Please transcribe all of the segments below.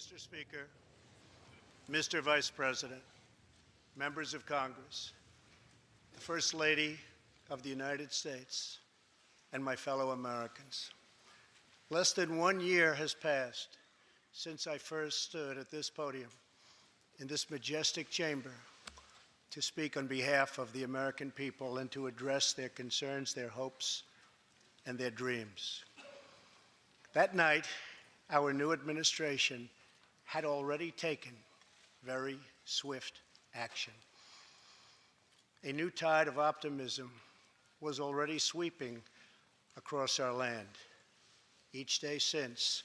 Mr. Speaker, Mr. Vice President, members of Congress, the First Lady of the United States, and my fellow Americans. Less than 1 year has passed since I first stood at this podium in this majestic chamber to speak on behalf of the American people and to address their concerns, their hopes, and their dreams. That night, our new administration had already taken very swift action. A new tide of optimism was already sweeping across our land. Each day since,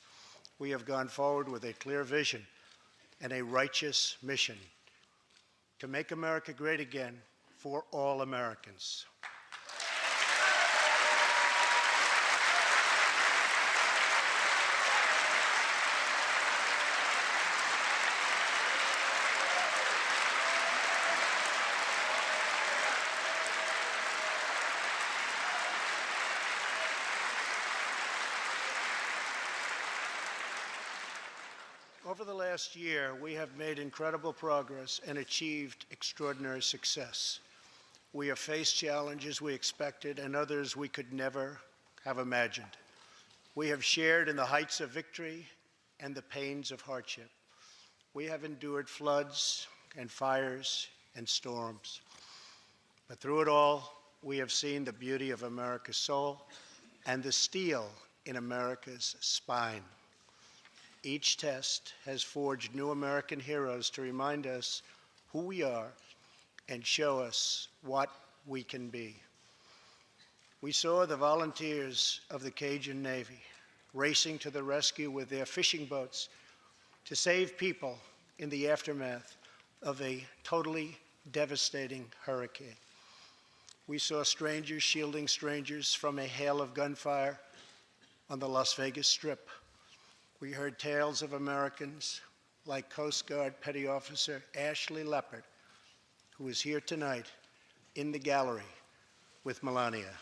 we have gone forward with a clear vision and a righteous mission to make America great again for all Americans. Over the last year, we have made incredible progress and achieved extraordinary success. We have faced challenges we expected and others we could never have imagined. We have shared in the heights of victory and the pains of hardship. We have endured floods and fires and storms. But through it all, we have seen the beauty of America's soul and the steel in America's spine. Each test has forged new American heroes to remind us who we are and show us what we can be. We saw the volunteers of the Cajun Navy racing to the rescue with their fishing boats to save people in the aftermath of a totally devastating hurricane. We saw strangers shielding strangers from a hail of gunfire on the Las Vegas Strip. We heard tales of Americans like Coast Guard Petty Officer Ashley Leopard, who is here tonight in the gallery with Melania.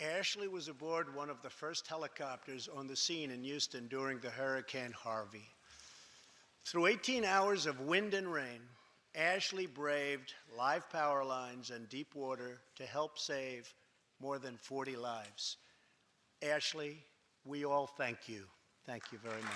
Ashley was aboard one of the first helicopters on the scene in Houston during the Hurricane Harvey. Through 18 hours of wind and rain, Ashley braved live power lines and deep water to help save more than 40 lives. Ashley, we all thank you. Thank you very much.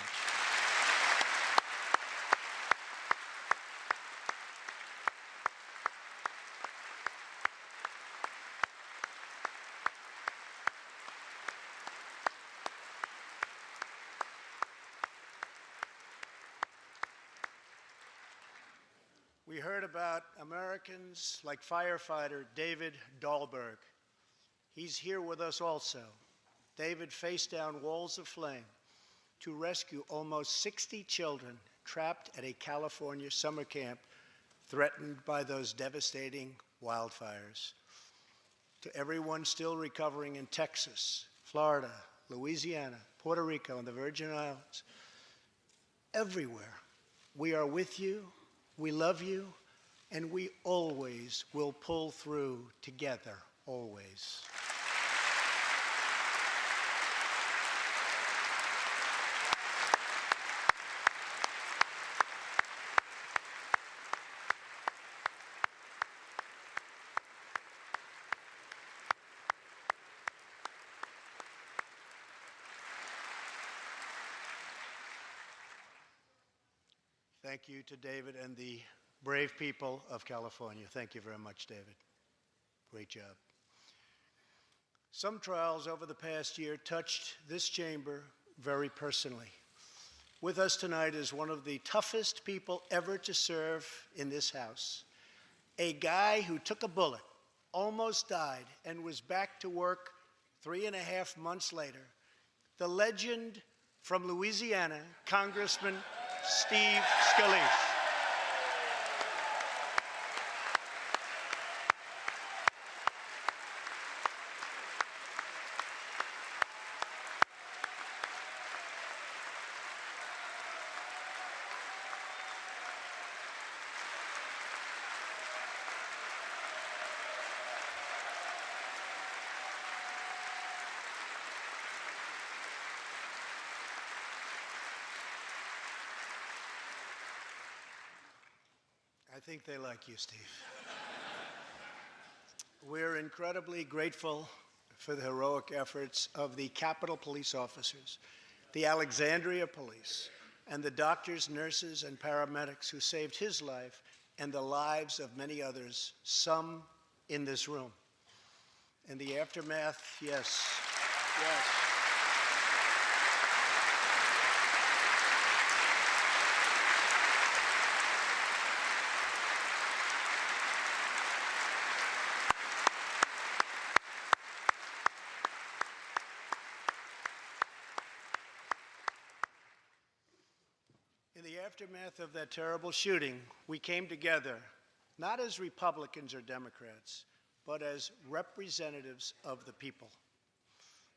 We heard about Americans like firefighter David Dahlberg. He's here with us also. David faced down walls of flame to rescue almost 60 children trapped at a California summer camp threatened by those devastating wildfires. To everyone still recovering in Texas, Florida, Louisiana, Puerto Rico, and the Virgin Islands, everywhere, we are with you. We love you, and we always will pull through together, always. Thank you to David and the brave people of California. Thank you very much, David. Great job. Some trials over the past year touched this chamber very personally. With us tonight is one of the toughest people ever to serve in this House, a guy who took a bullet, almost died, and was back to work 3.5 months later, the legend from Louisiana, Congressman Steve Scalise. I think they like you, Steve. We're incredibly grateful for the heroic efforts of the Capitol Police officers, the Alexandria Police, and the doctors, nurses, and paramedics who saved his life and the lives of many others, some in this room. In the aftermath, yes. In the aftermath of that terrible shooting, we came together, not as Republicans or Democrats, but as representatives of the people.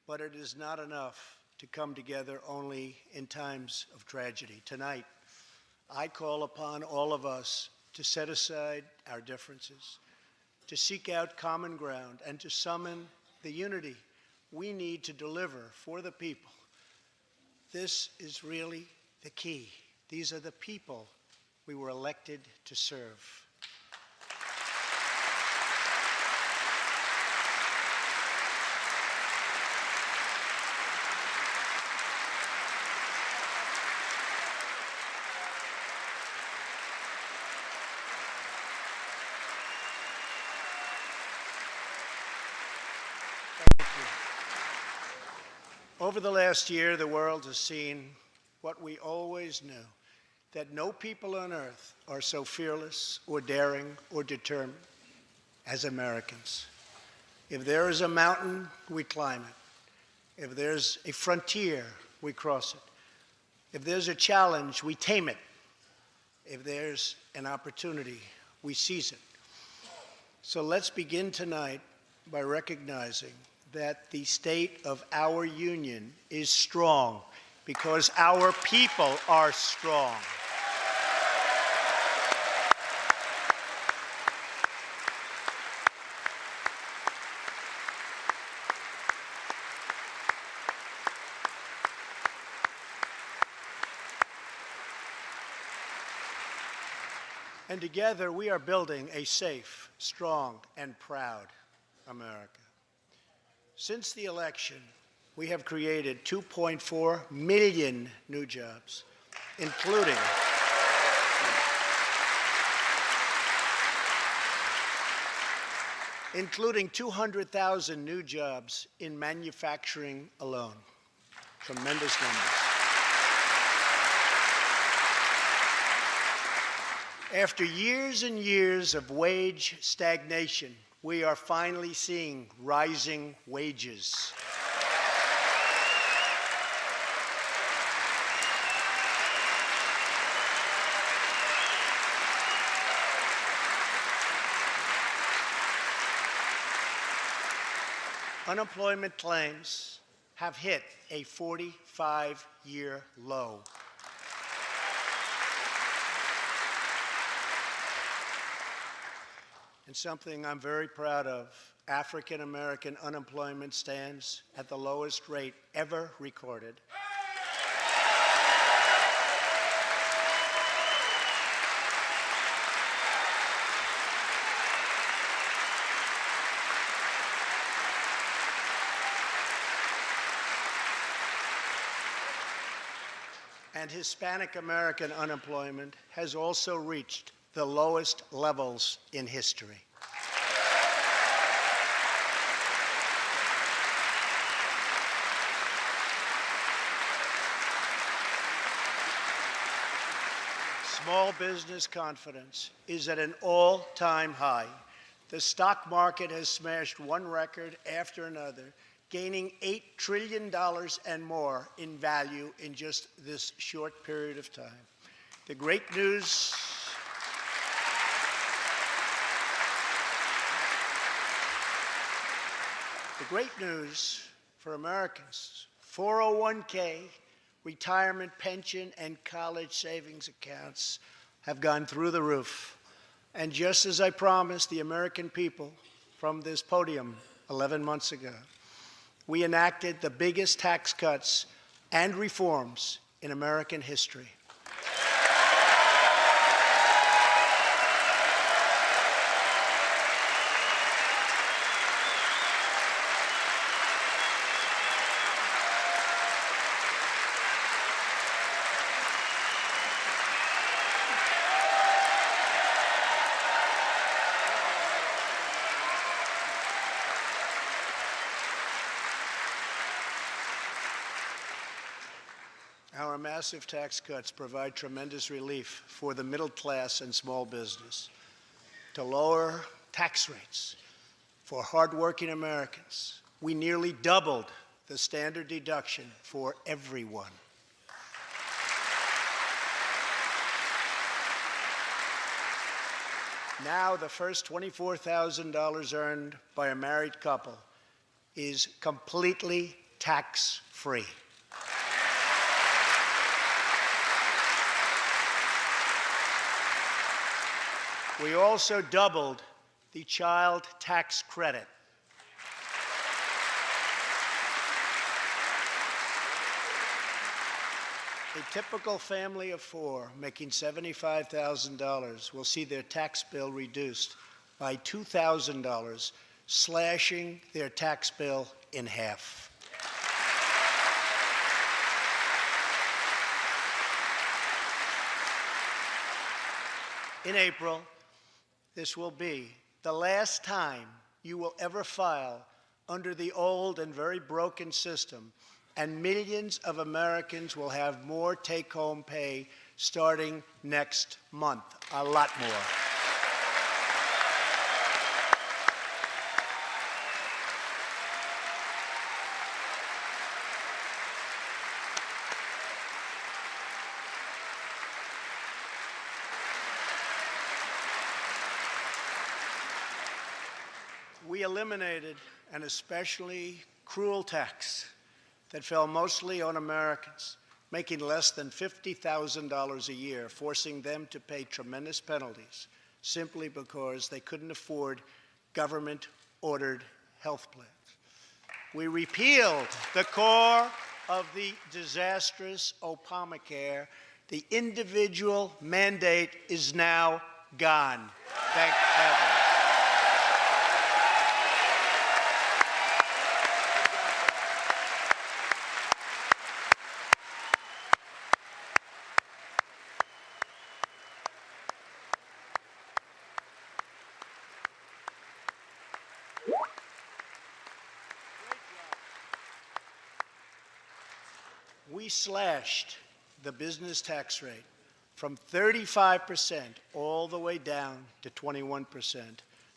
But it is not enough to come together only in times of tragedy. Tonight, I call upon all of us to set aside our differences, to seek out common ground, and to summon the unity we need to deliver for the people. This is really the key. These are the people we were elected to serve. Over the last year, the world has seen what we always knew, that no people on earth are so fearless or daring or determined as Americans. If there is a mountain, we climb it. If there's a frontier, we cross it. If there's a challenge, we tame it. If there's an opportunity, we seize it. So let's begin tonight by recognizing that the state of our union is strong because our people are strong. And together we are building a safe, strong, and proud America. Since the election, we have created 2.4 million new jobs, including 200,000 new jobs in manufacturing alone. Tremendous numbers. After years and years of wage stagnation, we are finally seeing rising wages. Unemployment claims have hit a 45-year low. And something I'm very proud of, African American unemployment stands at the lowest rate ever recorded. And Hispanic American unemployment has also reached the lowest levels in history. Small business confidence is at an all-time high. The stock market has smashed one record after another, gaining $8 trillion and more in value in just this short period of time. The great news for Americans, 401k, retirement pension, and college savings accounts have gone through the roof. And just as I promised the American people from this podium 11 months ago, we enacted the biggest tax cuts and reforms in American history. Our massive tax cuts provide tremendous relief for the middle class and small business. To lower tax rates for hardworking Americans, we nearly doubled the standard deduction for everyone. Now, the first $24,000 earned by a married couple is completely tax-free. We also doubled the child tax credit. A typical family of four making $75,000 will see their tax bill reduced by $2,000, slashing their tax bill in half. In April, this will be the last time you will ever file under the old and very broken system, and millions of Americans will have more take-home pay starting next month, a lot more. We eliminated an especially cruel tax that fell mostly on Americans making less than $50,000 a year, forcing them to pay tremendous penalties simply because they couldn't afford government-ordered health plans. We repealed the core of the disastrous Obamacare. The individual mandate is now gone. Thank heaven. We slashed the business tax rate from 35% all the way down to 21%,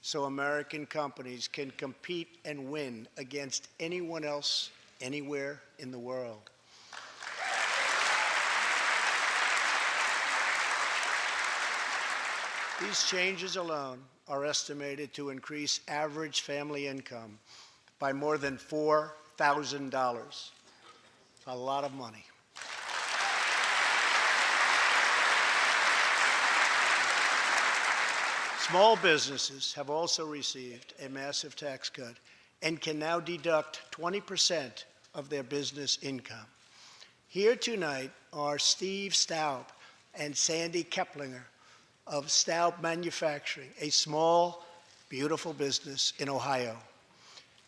so American companies can compete and win against anyone else anywhere in the world. These changes alone are estimated to increase average family income by more than $4,000. A lot of money. Small businesses have also received a massive tax cut and can now deduct 20% of their business income. Here tonight are Steve Staub and Sandy Keplinger of Staub Manufacturing, a small, beautiful business in Ohio.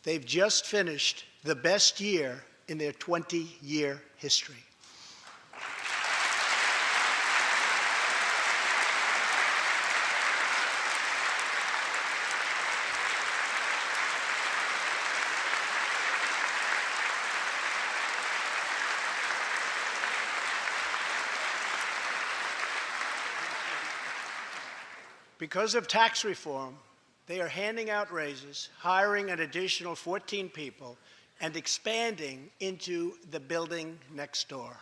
They've just finished the best year in their 20-year history. Because of tax reform, they are handing out raises, hiring an additional 14 people, and expanding into the building next door.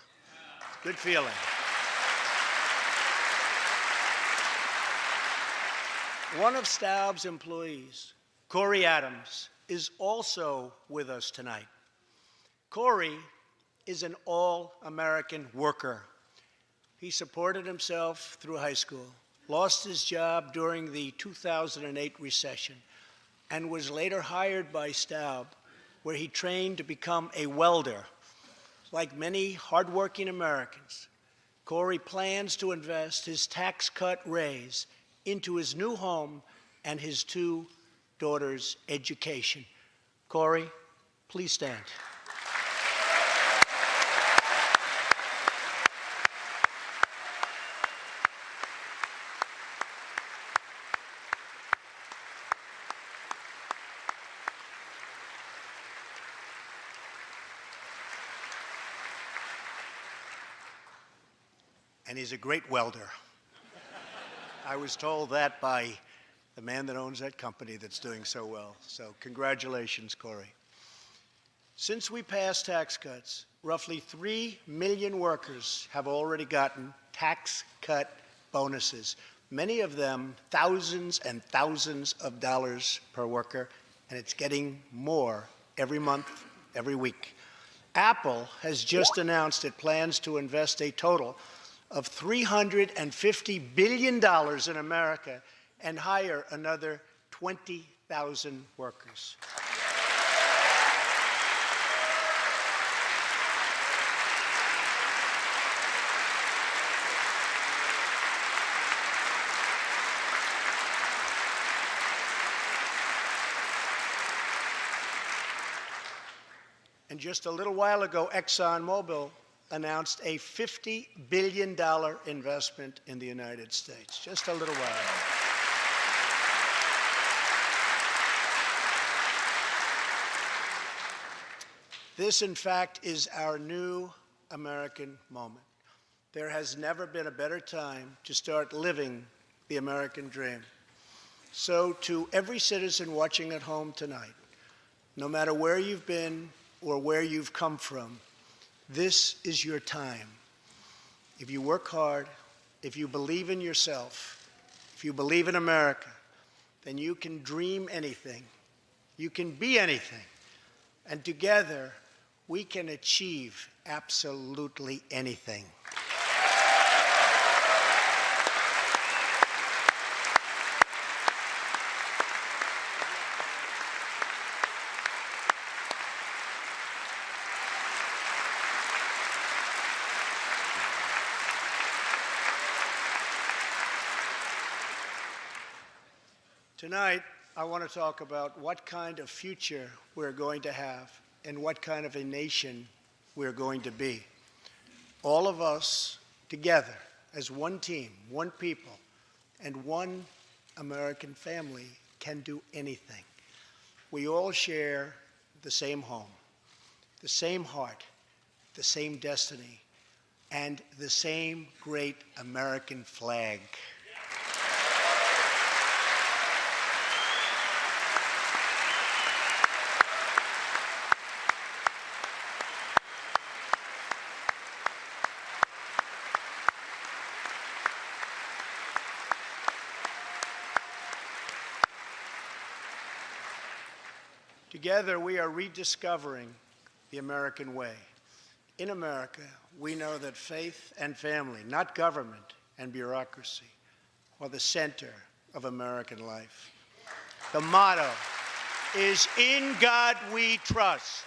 Good feeling. One of Staub's employees, Corey Adams, is also with us tonight. Corey is an all-American worker. He supported himself through high school, lost his job during the 2008 recession, and was later hired by Staub, where he trained to become a welder. Like many hardworking Americans, Corey plans to invest his tax cut raise into his new home and his two daughters' education. Corey, please stand. and he's a great welder. I was told that by the man that owns that company that's doing so well. So congratulations, Corey. Since we passed tax cuts, roughly 3 million workers have already gotten tax cut bonuses, many of them thousands and thousands of dollars per worker, and it's getting more every month, every week. Apple has just announced it plans to invest a total of $350 billion in America and hire another 20,000 workers. And just a little while ago, ExxonMobil announced a $50 billion investment in the United States, just a little while ago. This, in fact, is our new American moment. There has never been a better time to start living the American dream. So to every citizen watching at home tonight, no matter where you've been or where you've come from, this is your time. If you work hard, if you believe in yourself, if you believe in America, then you can dream anything. You can be anything. And together, we can achieve absolutely anything. Tonight, I want to talk about what kind of future we're going to have and what kind of a nation we're going to be. All of us together as one team, one people, and one American family can do anything. We all share the same home, the same heart, the same destiny, and the same great American flag. Together, we are rediscovering the American way. In America, we know that faith and family, not government and bureaucracy, are the center of American life. The motto is, "In God we trust."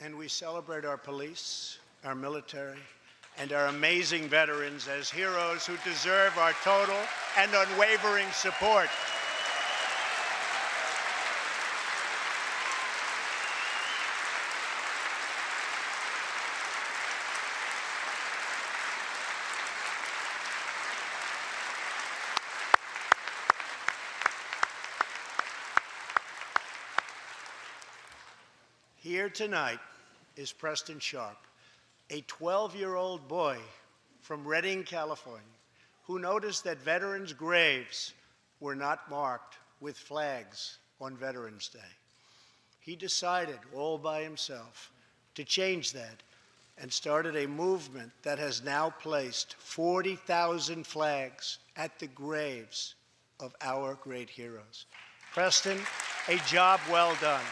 And we celebrate our police, our military, and our amazing veterans as heroes who deserve our total and unwavering support. Here tonight is Preston Sharp, a 12-year-old boy from Redding, California, who noticed that veterans' graves were not marked with flags on Veterans Day. He decided all by himself to change that and started a movement that has now placed 40,000 flags at the graves of our great heroes. Preston, a job well done.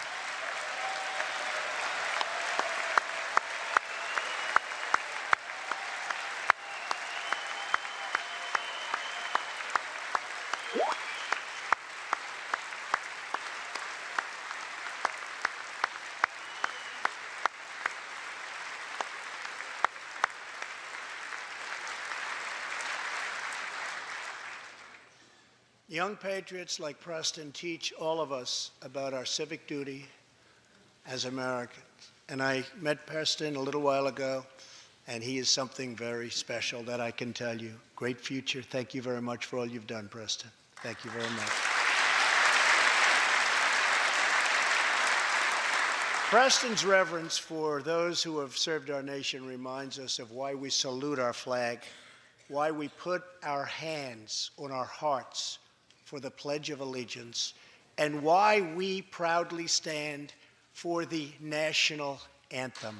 Young patriots like Preston teach all of us about our civic duty, as Americans. And I met Preston a little while ago, and he is something very special that I can tell you. Great future. Thank you very much for all you've done, Preston. Thank you very much. Preston's reverence for those who have served our nation reminds us of why we salute our flag, why we put our hands on our hearts for the Pledge of Allegiance, and why we proudly stand for the national anthem.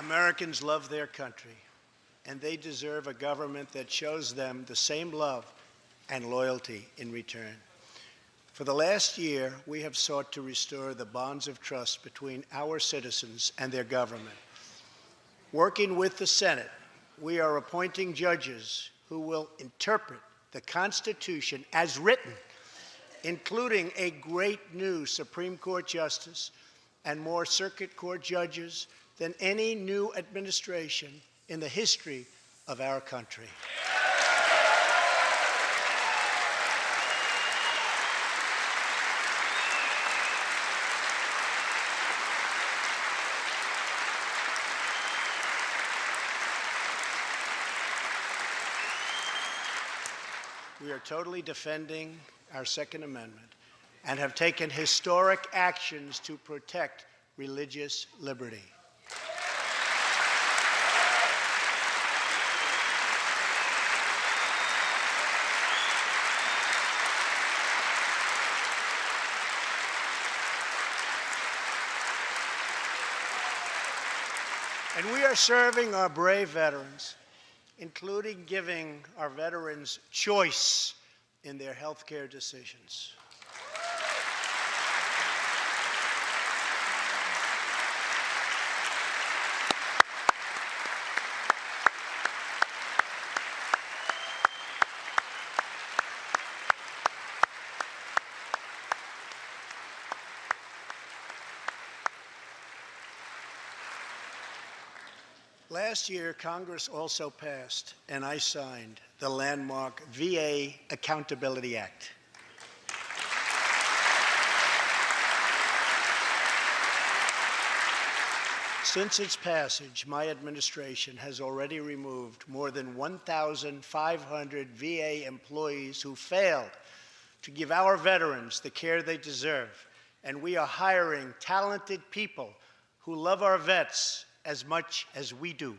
Americans love their country, and they deserve a government that shows them the same love and loyalty in return. For the last year, we have sought to restore the bonds of trust between our citizens and their government. Working with the Senate, we are appointing judges who will interpret the Constitution as written, including a great new Supreme Court justice and more circuit court judges than any new administration in the history of our country. We are totally defending our Second Amendment and have taken historic actions to protect religious liberty. And we are serving our brave veterans, including giving our veterans choice in their health care decisions. Last year, Congress also passed, and I signed, the landmark VA Accountability Act. Since its passage, my administration has already removed more than 1,500 VA employees who failed to give our veterans the care they deserve, and we are hiring talented people who love our vets as much as we do.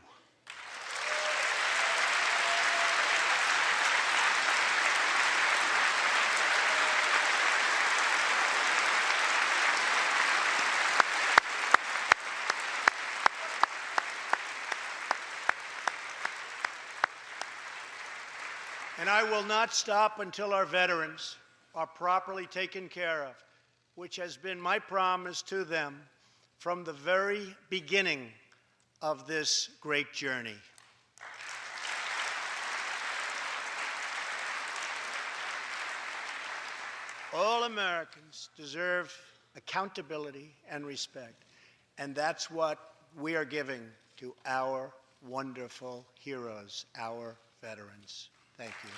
And I will not stop until our veterans are properly taken care of, which has been my promise to them from the very beginning of this great journey. All Americans deserve accountability and respect, and that's what we are giving to our wonderful heroes, our veterans. Thank you.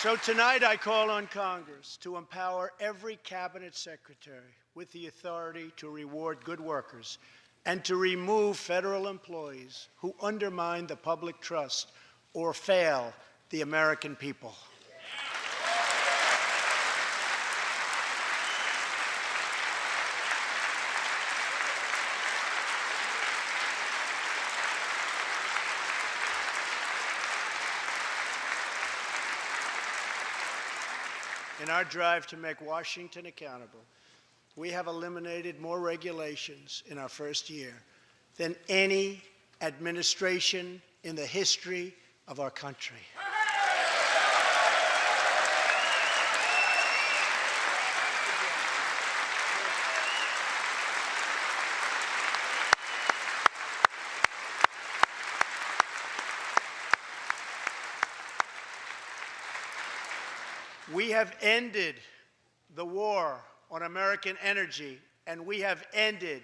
So tonight I call on Congress to empower every cabinet secretary with the authority to reward good workers and to remove federal employees who undermine the public trust or fail the American people. In our drive to make Washington accountable, we have eliminated more regulations in our first year than any administration in the history of our country. We have ended the war on American energy, and we have ended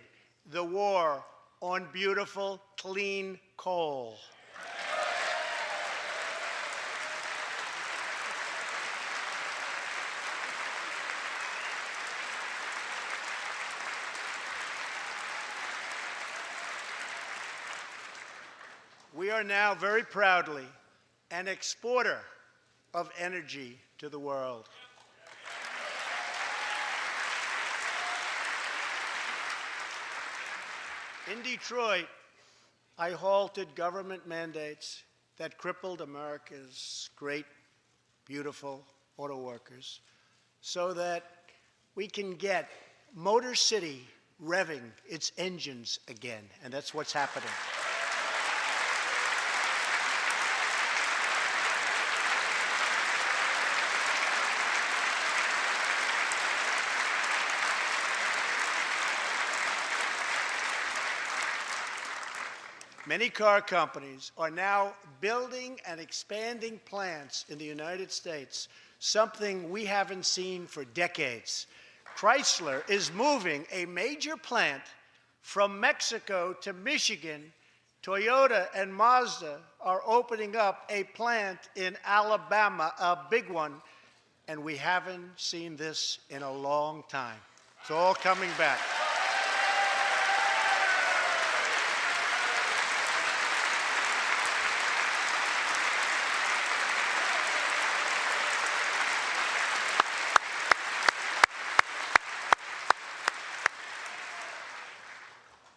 the war on beautiful, clean coal. We are now very proudly an exporter of energy to the world. In Detroit, I halted government mandates that crippled America's great, beautiful auto workers so that we can get Motor City revving its engines again, and that's what's happening. Many car companies are now building and expanding plants in the United States, something we haven't seen for decades. Chrysler is moving a major plant from Mexico to Michigan. Toyota and Mazda are opening up a plant in Alabama, a big one, and we haven't seen this in a long time. It's all coming back.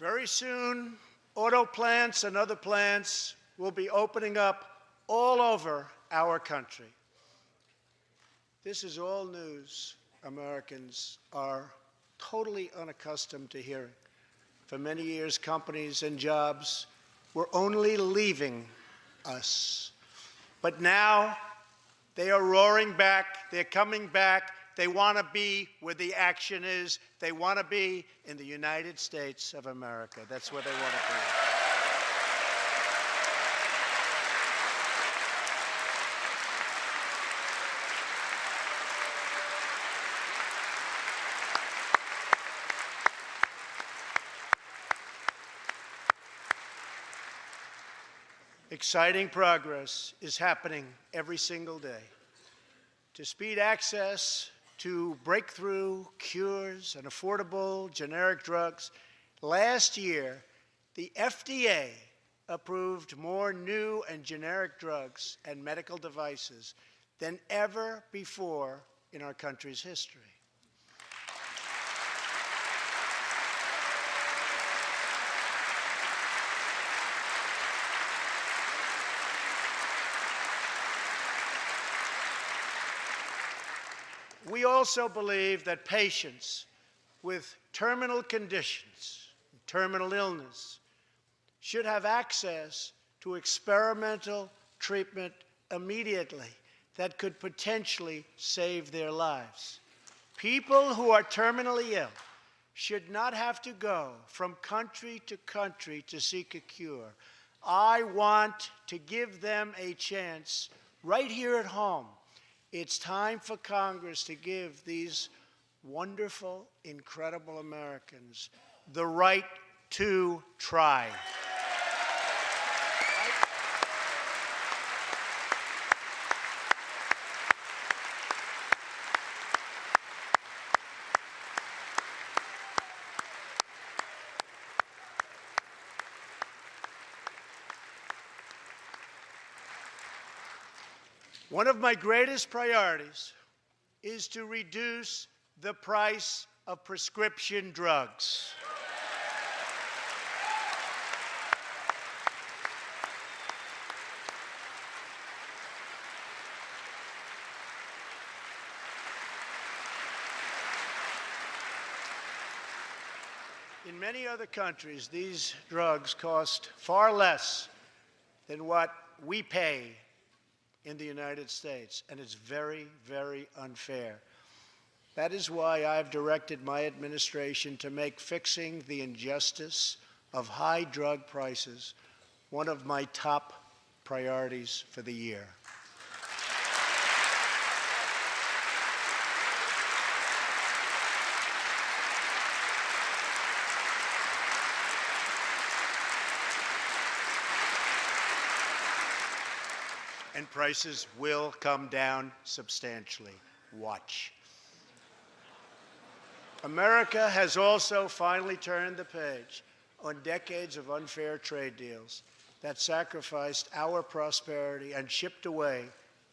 Very soon, auto plants and other plants will be opening up all over our country. This is all news Americans are totally unaccustomed to hearing. For many years, companies and jobs were only leaving us. But now, they are roaring back. They're coming back. They want to be where the action is. They want to be in the United States of America. That's where they want to be. Exciting progress is happening every single day. To speed access to breakthrough cures and affordable generic drugs, last year, the FDA approved more new and generic drugs and medical devices than ever before in our country's history. We also believe that patients with terminal conditions, terminal illness, should have access to experimental treatment immediately that could potentially save their lives. People who are terminally ill should not have to go from country to seek a cure. I want to give them a chance right here at home. It's time for Congress to give these wonderful, incredible Americans the right to try. One of my greatest priorities is to reduce the price of prescription drugs. In many other countries, these drugs cost far less than what we pay in the United States, and it's very, very unfair. That is why I've directed my administration to make fixing the injustice of high drug prices one of my top priorities for the year. and prices will come down substantially. Watch. America has also finally turned the page on decades of unfair trade deals that sacrificed our prosperity and shipped away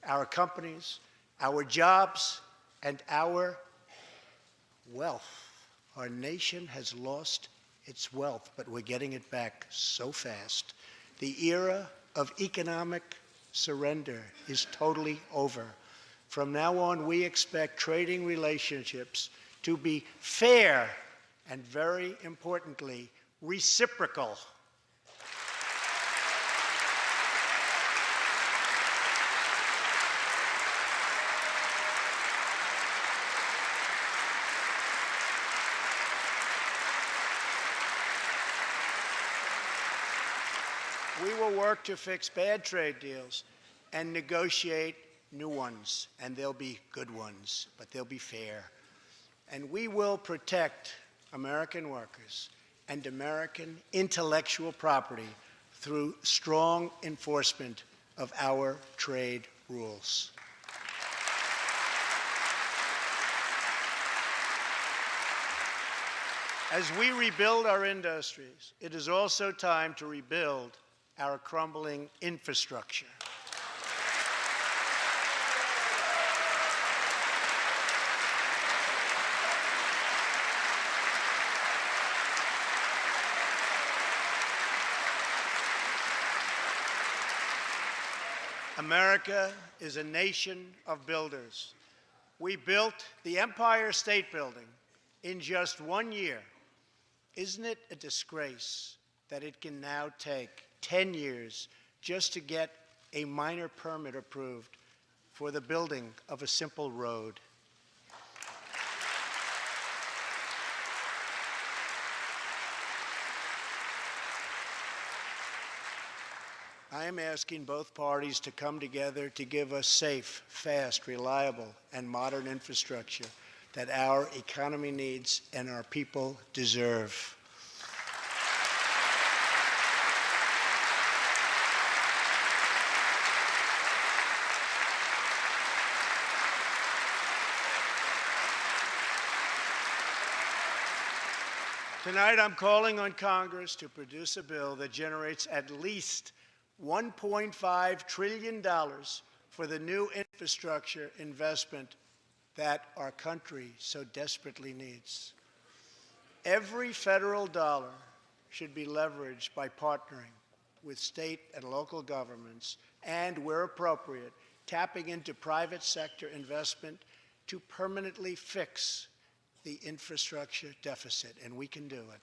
our companies, our jobs, and our wealth. Our nation has lost its wealth, but we're getting it back so fast. The era of economic surrender is totally over. From now on, we expect trading relationships to be fair and, very importantly, reciprocal. We will work to fix bad trade deals and negotiate new ones, and they'll be good ones, but they'll be fair. And we will protect American workers and American intellectual property through strong enforcement of our trade rules. As we rebuild our industries, it is also time to rebuild our crumbling infrastructure. America is a nation of builders. We built the Empire State Building in just 1 year. Isn't it a disgrace that it can now take 10 years just to get a minor permit approved for the building of a simple road? I am asking both parties to come together to give us safe, fast, reliable, and modern infrastructure that our economy needs and our people deserve. Tonight, I'm calling on Congress to produce a bill that generates at least $1.5 trillion for the new infrastructure investment that our country so desperately needs. Every federal dollar should be leveraged by partnering with state and local governments and, where appropriate, tapping into private sector investment to permanently fix the infrastructure deficit, and we can do it.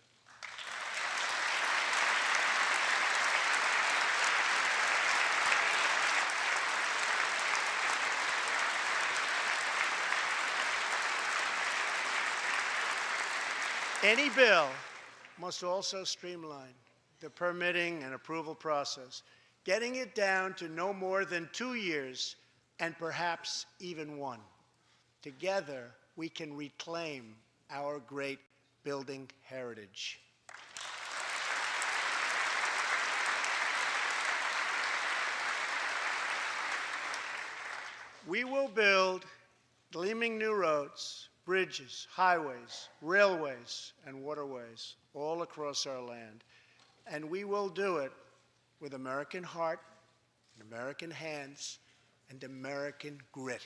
Any bill must also streamline the permitting and approval process, getting it down to no more than 2 years and perhaps even 1. Together, we can reclaim our great building heritage. We will build gleaming new roads, bridges, highways, railways, and waterways all across our land. And we will do it with American heart, and American hands, and American grit.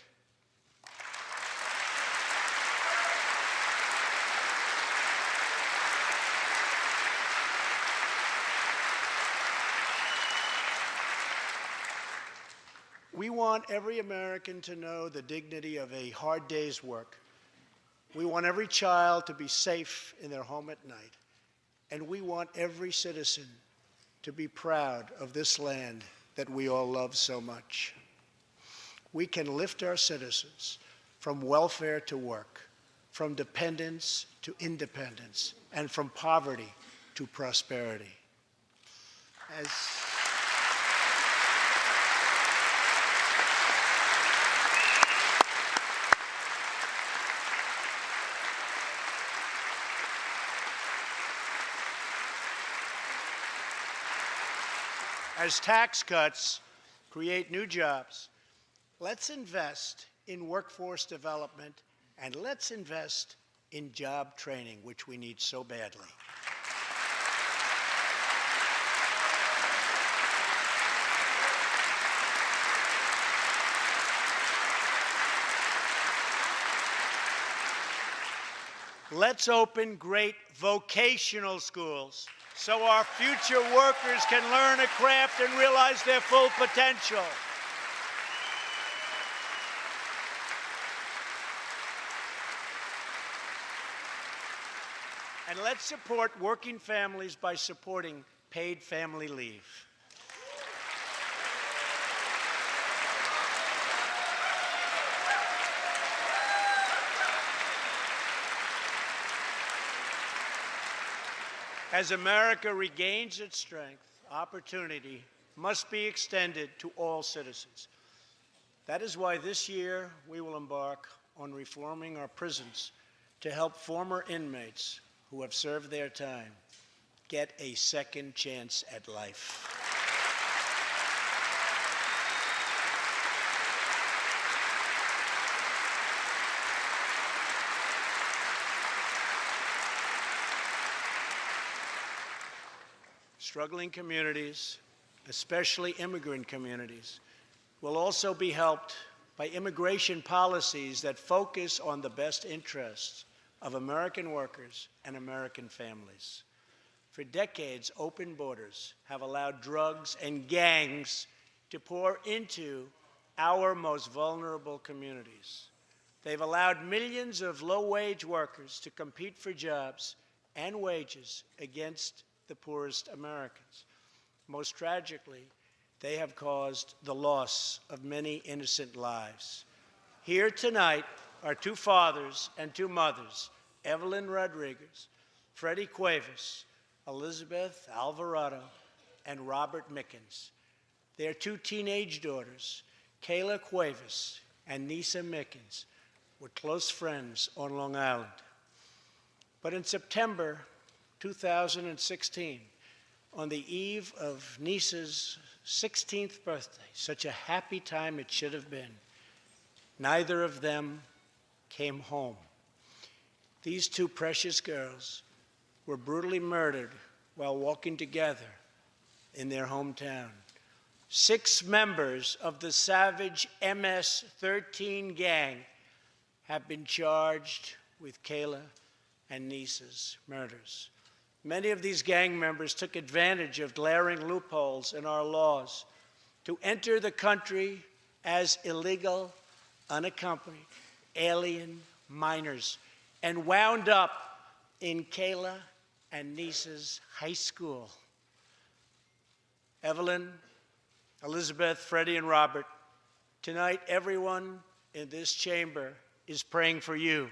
We want every American to know the dignity of a hard day's work. We want every child to be safe in their home at night. And we want every citizen to be proud of this land that we all love so much. We can lift our citizens from welfare to work, from dependence to independence, and from poverty to prosperity. As tax cuts create new jobs. Let's invest in workforce development, and let's invest in job training, which we need so badly. Let's open great vocational schools so our future workers can learn a craft and realize their full potential. And let's support working families by supporting paid family leave. As America regains its strength, opportunity must be extended to all citizens. That is why this year we will embark on reforming our prisons to help former inmates who have served their time get a second chance at life. Struggling communities, especially immigrant communities, will also be helped by immigration policies that focus on the best interests of American workers and American families. For decades, open borders have allowed drugs and gangs to pour into our most vulnerable communities. They've allowed millions of low-wage workers to compete for jobs and wages against the poorest Americans. Most tragically, they have caused the loss of many innocent lives. Here tonight are two fathers and two mothers, Evelyn Rodriguez, Freddie Cuevas, Elizabeth Alvarado, and Robert Mickens. Their two teenage daughters, Kayla Cuevas and Nisa Mickens, were close friends on Long Island. But in September 2016, on the eve of Nisa's 16th birthday, such a happy time it should have been, neither of them came home. These two precious girls were brutally murdered while walking together in their hometown. 6 members of the savage MS-13 gang have been charged with Kayla and Nisa's murders. Many of these gang members took advantage of glaring loopholes in our laws to enter the country as illegal, unaccompanied, alien minors and wound up in Kayla and Nisa's high school. Evelyn, Elizabeth, Freddie, and Robert, tonight everyone in this chamber is praying for you.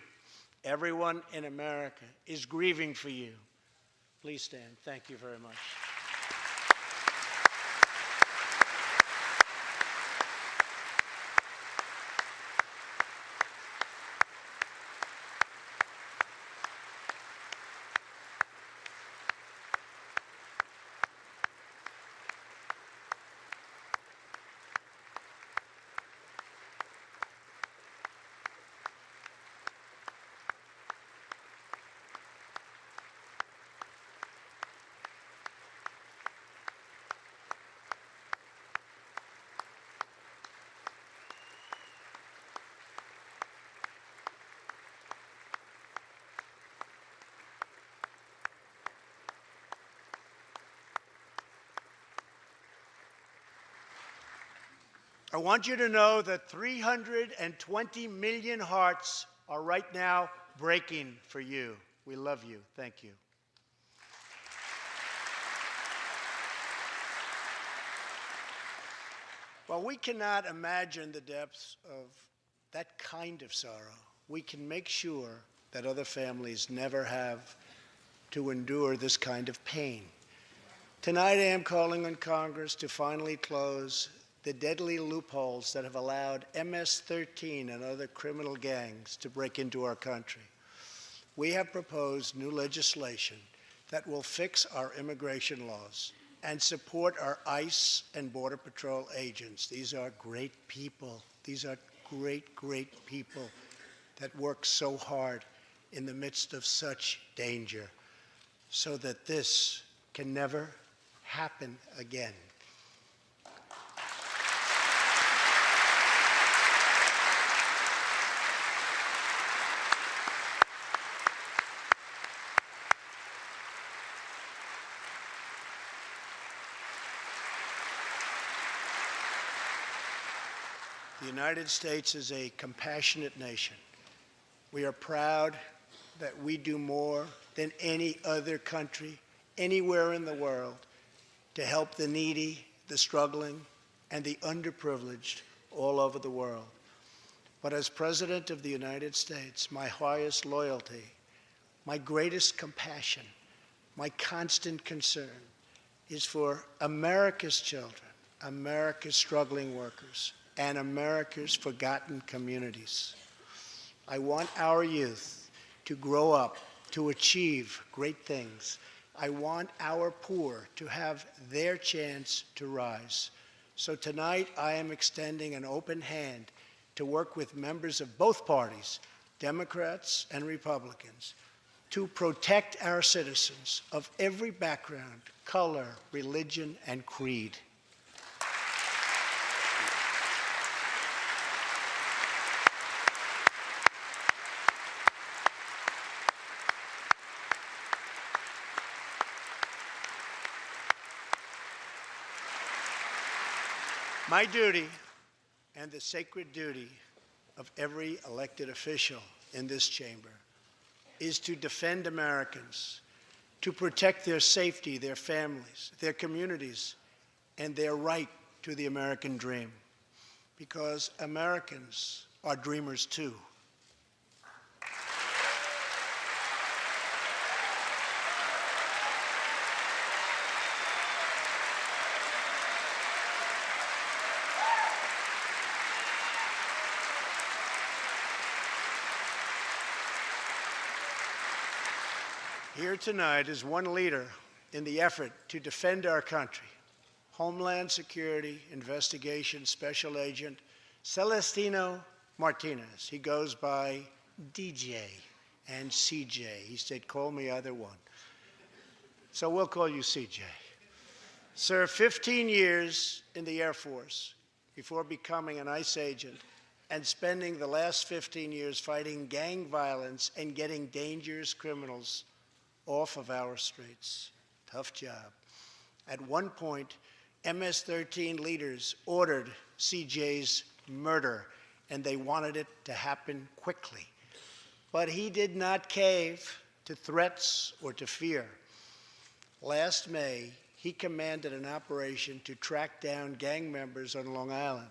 Everyone in America is grieving for you. Please stand. Thank you very much. I want you to know that 320 million hearts are right now breaking for you. We love you. Thank you. While we cannot imagine the depths of that kind of sorrow, we can make sure that other families never have to endure this kind of pain. Tonight I am calling on Congress to finally close the deadly loopholes that have allowed MS-13 and other criminal gangs to break into our country. We have proposed new legislation that will fix our immigration laws and support our ICE and Border Patrol agents. These are great people. These are great, great people that work so hard in the midst of such danger so that this can never happen again. The United States is a compassionate nation. We are proud that we do more than any other country anywhere in the world to help the needy, the struggling, and the underprivileged all over the world. But as President of the United States, my highest loyalty, my greatest compassion, my constant concern is for America's children, America's struggling workers, and America's forgotten communities. I want our youth to grow up, to achieve great things. I want our poor to have their chance to rise. So tonight, I am extending an open hand to work with members of both parties, Democrats and Republicans, to protect our citizens of every background, color, religion, and creed. My duty, and the sacred duty of every elected official in this chamber, is to defend Americans, to protect their safety, their families, their communities, and their right to the American dream, because Americans are dreamers too. Here tonight is one leader in the effort to defend our country, Homeland Security Investigation Special Agent Celestino Martinez. He goes by DJ and CJ. He said, call me either one. So we'll call you CJ. Served 15 years in the Air Force before becoming an ICE agent and spending the last 15 years fighting gang violence and getting dangerous criminals off of our streets. Tough job. At one point, MS-13 leaders ordered CJ's murder, and they wanted it to happen quickly. But he did not cave to threats or to fear. Last May, he commanded an operation to track down gang members on Long Island.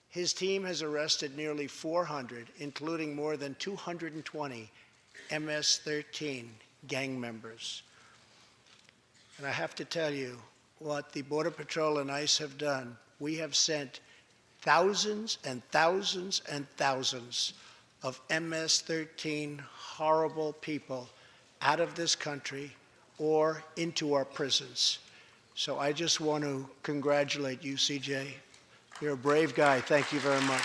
His team has arrested nearly 400, including more than 220 MS-13 gang members. And I have to tell you, what the Border Patrol and ICE have done, we have sent thousands and thousands and thousands of MS-13 horrible people out of this country or into our prisons. So I just want to congratulate you, CJ. You're a brave guy. Thank you very much.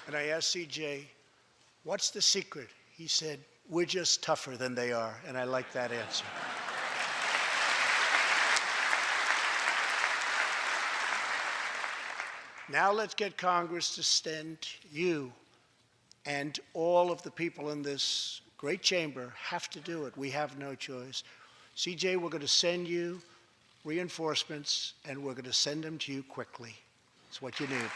And I asked CJ, what's the secret? He said, we're just tougher than they are. And I like that answer. Now let's get Congress to send you, and all of the people in this great chamber have to do it. We have no choice. CJ, we're going to send you reinforcements, and we're going to send them to you quickly. It's what you need.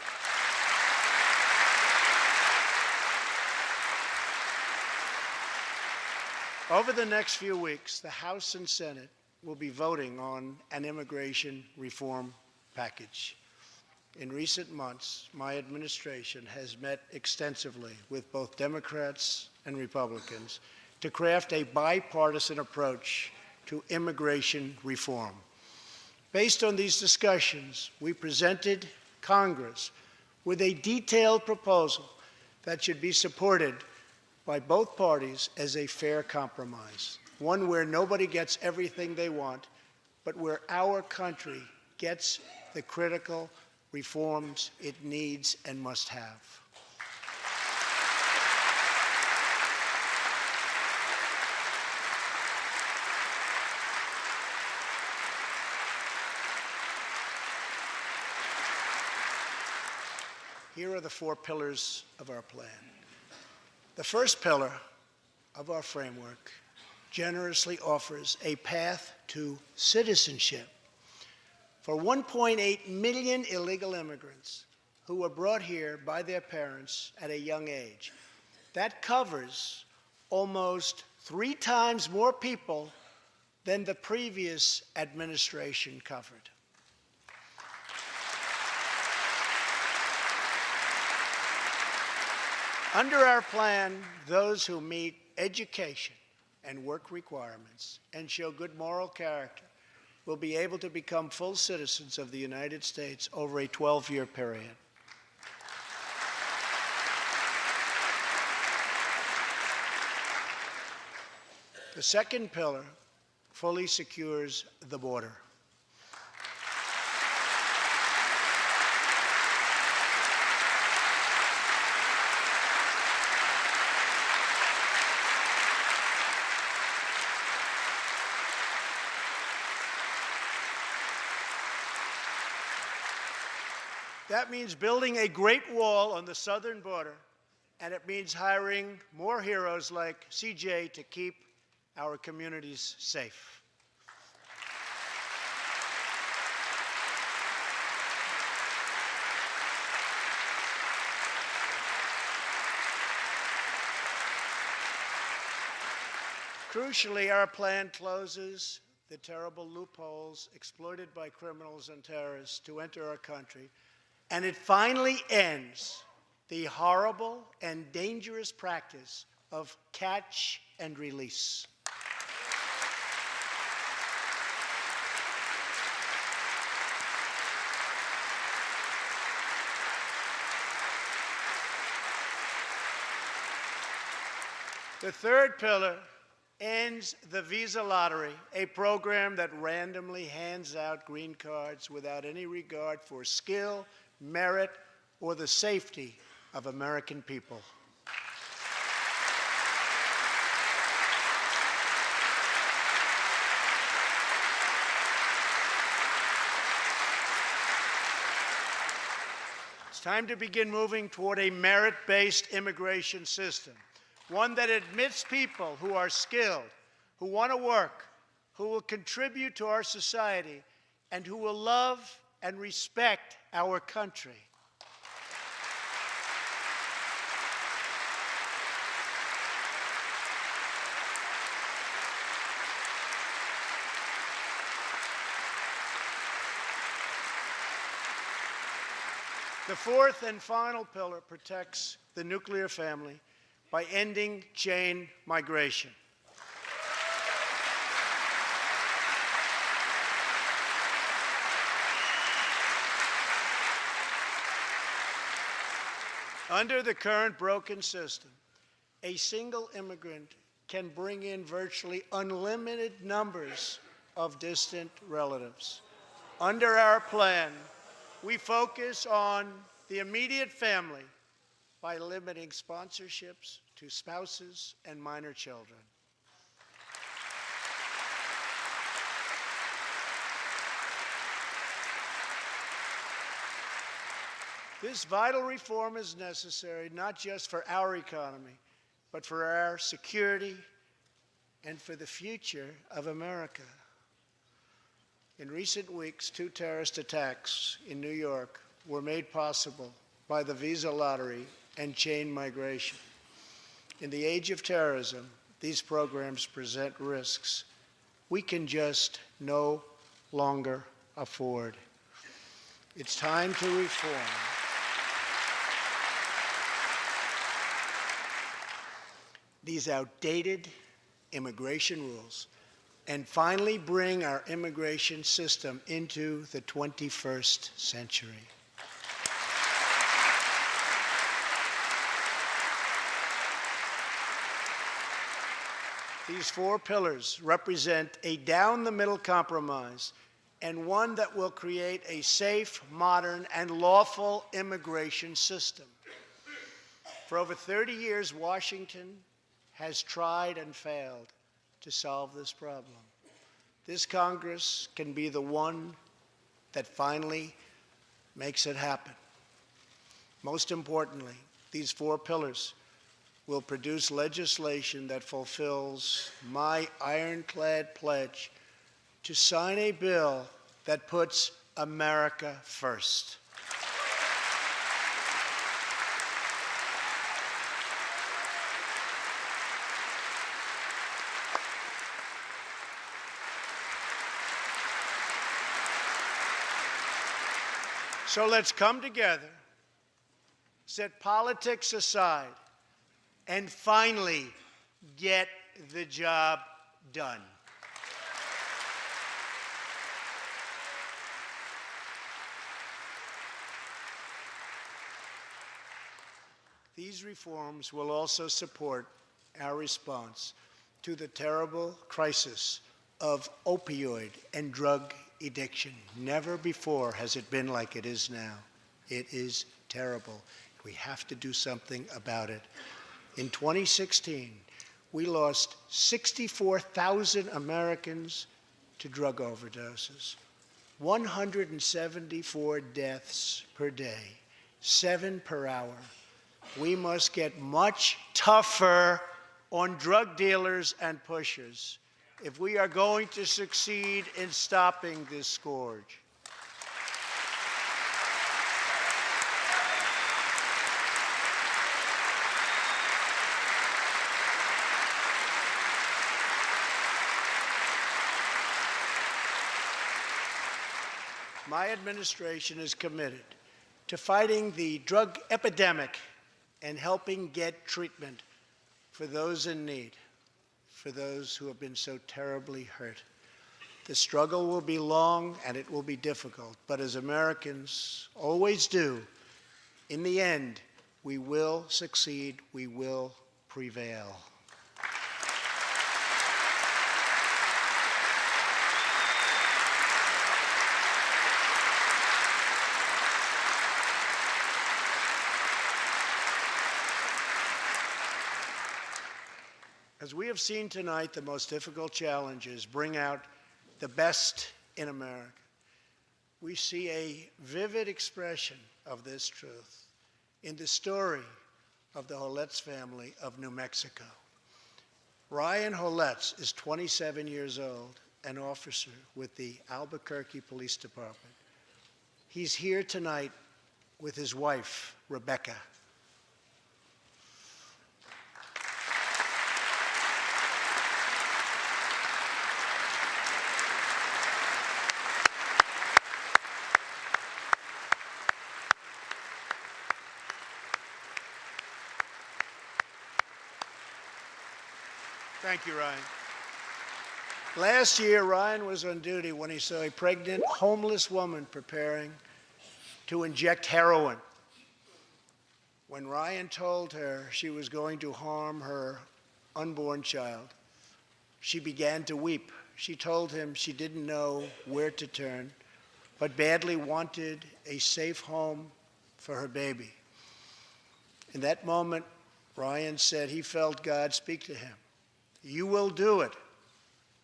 Over the next few weeks, the House and Senate will be voting on an immigration reform package. In recent months, my administration has met extensively with both Democrats and Republicans to craft a bipartisan approach to immigration reform. Based on these discussions, we presented Congress with a detailed proposal that should be supported by both parties as a fair compromise, one where nobody gets everything they want, but where our country gets the critical reforms it needs and must have. Here are the 4 pillars of our plan. The first pillar of our framework generously offers a path to citizenship for 1.8 million illegal immigrants who were brought here by their parents at a young age. That covers almost 3 times more people than the previous administration covered. Under our plan, those who meet education and work requirements and show good moral character will be able to become full citizens of the United States over a 12-year period. The second pillar fully secures the border. That means building a great wall on the southern border, and it means hiring more heroes like CJ to keep our communities safe. Crucially, our plan closes the terrible loopholes exploited by criminals and terrorists to enter our country, and it finally ends the horrible and dangerous practice of catch and release. The third pillar ends the visa lottery, a program that randomly hands out green cards without any regard for skill, merit, or the safety of American people. It's time to begin moving toward a merit-based immigration system, one that admits people who are skilled, who want to work, who will contribute to our society, and who will love and respect our country. The fourth and final pillar protects the nuclear family by ending chain migration. Under the current broken system, a single immigrant can bring in virtually unlimited numbers of distant relatives. Under our plan, we focus on the immediate family by limiting sponsorships to spouses and minor children. This vital reform is necessary not just for our economy, but for our security and for the future of America. In recent weeks, 2 terrorist attacks in New York were made possible by the visa lottery and chain migration. In the age of terrorism, these programs present risks we can just no longer afford. It's time to reform. These outdated immigration rules and finally bring our immigration system into the 21st century. These four pillars represent a down-the-middle compromise and one that will create a safe, modern, and lawful immigration system. For over 30 years, Washington has tried and failed to solve this problem. This Congress can be the one that finally makes it happen. Most importantly, these four pillars will produce legislation that fulfills my ironclad pledge to sign a bill that puts America first. So let's come together, set politics aside, and finally get the job done. These reforms will also support our response to the terrible crisis of opioid and drug addiction. Never before has it been like it is now. It is terrible. We have to do something about it. In 2016, we lost 64,000 Americans to drug overdoses, 174 deaths per day, 7 per hour. We must get much tougher on drug dealers and pushers if we are going to succeed in stopping this scourge. My administration is committed to fighting the drug epidemic and helping get treatment for those in need, for those who have been so terribly hurt. The struggle will be long and it will be difficult, but as Americans always do, in the end, we will succeed, we will prevail. As we have seen tonight, the most difficult challenges bring out the best in America. We see a vivid expression of this truth in the story of the Holetz family of New Mexico. Ryan Holetz is 27 years old, an officer with the Albuquerque Police Department. He's here tonight with his wife, Rebecca. Thank you, Ryan. Last year, Ryan was on duty when he saw a pregnant, homeless woman preparing to inject heroin. When Ryan told her she was going to harm her unborn child, she began to weep. She told him she didn't know where to turn, but badly wanted a safe home for her baby. In that moment, Ryan said he felt God speak to him. You will do it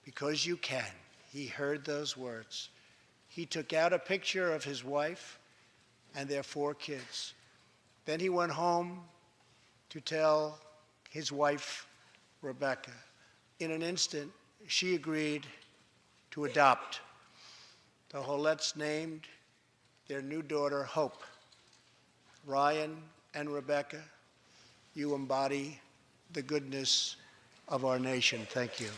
because you can. He heard those words. He took out a picture of his wife and their 4 kids. Then he went home to tell his wife, Rebecca. In an instant, she agreed to adopt. The Holetz named their new daughter Hope. Ryan and Rebecca, you embody the goodness of our nation. Thank you.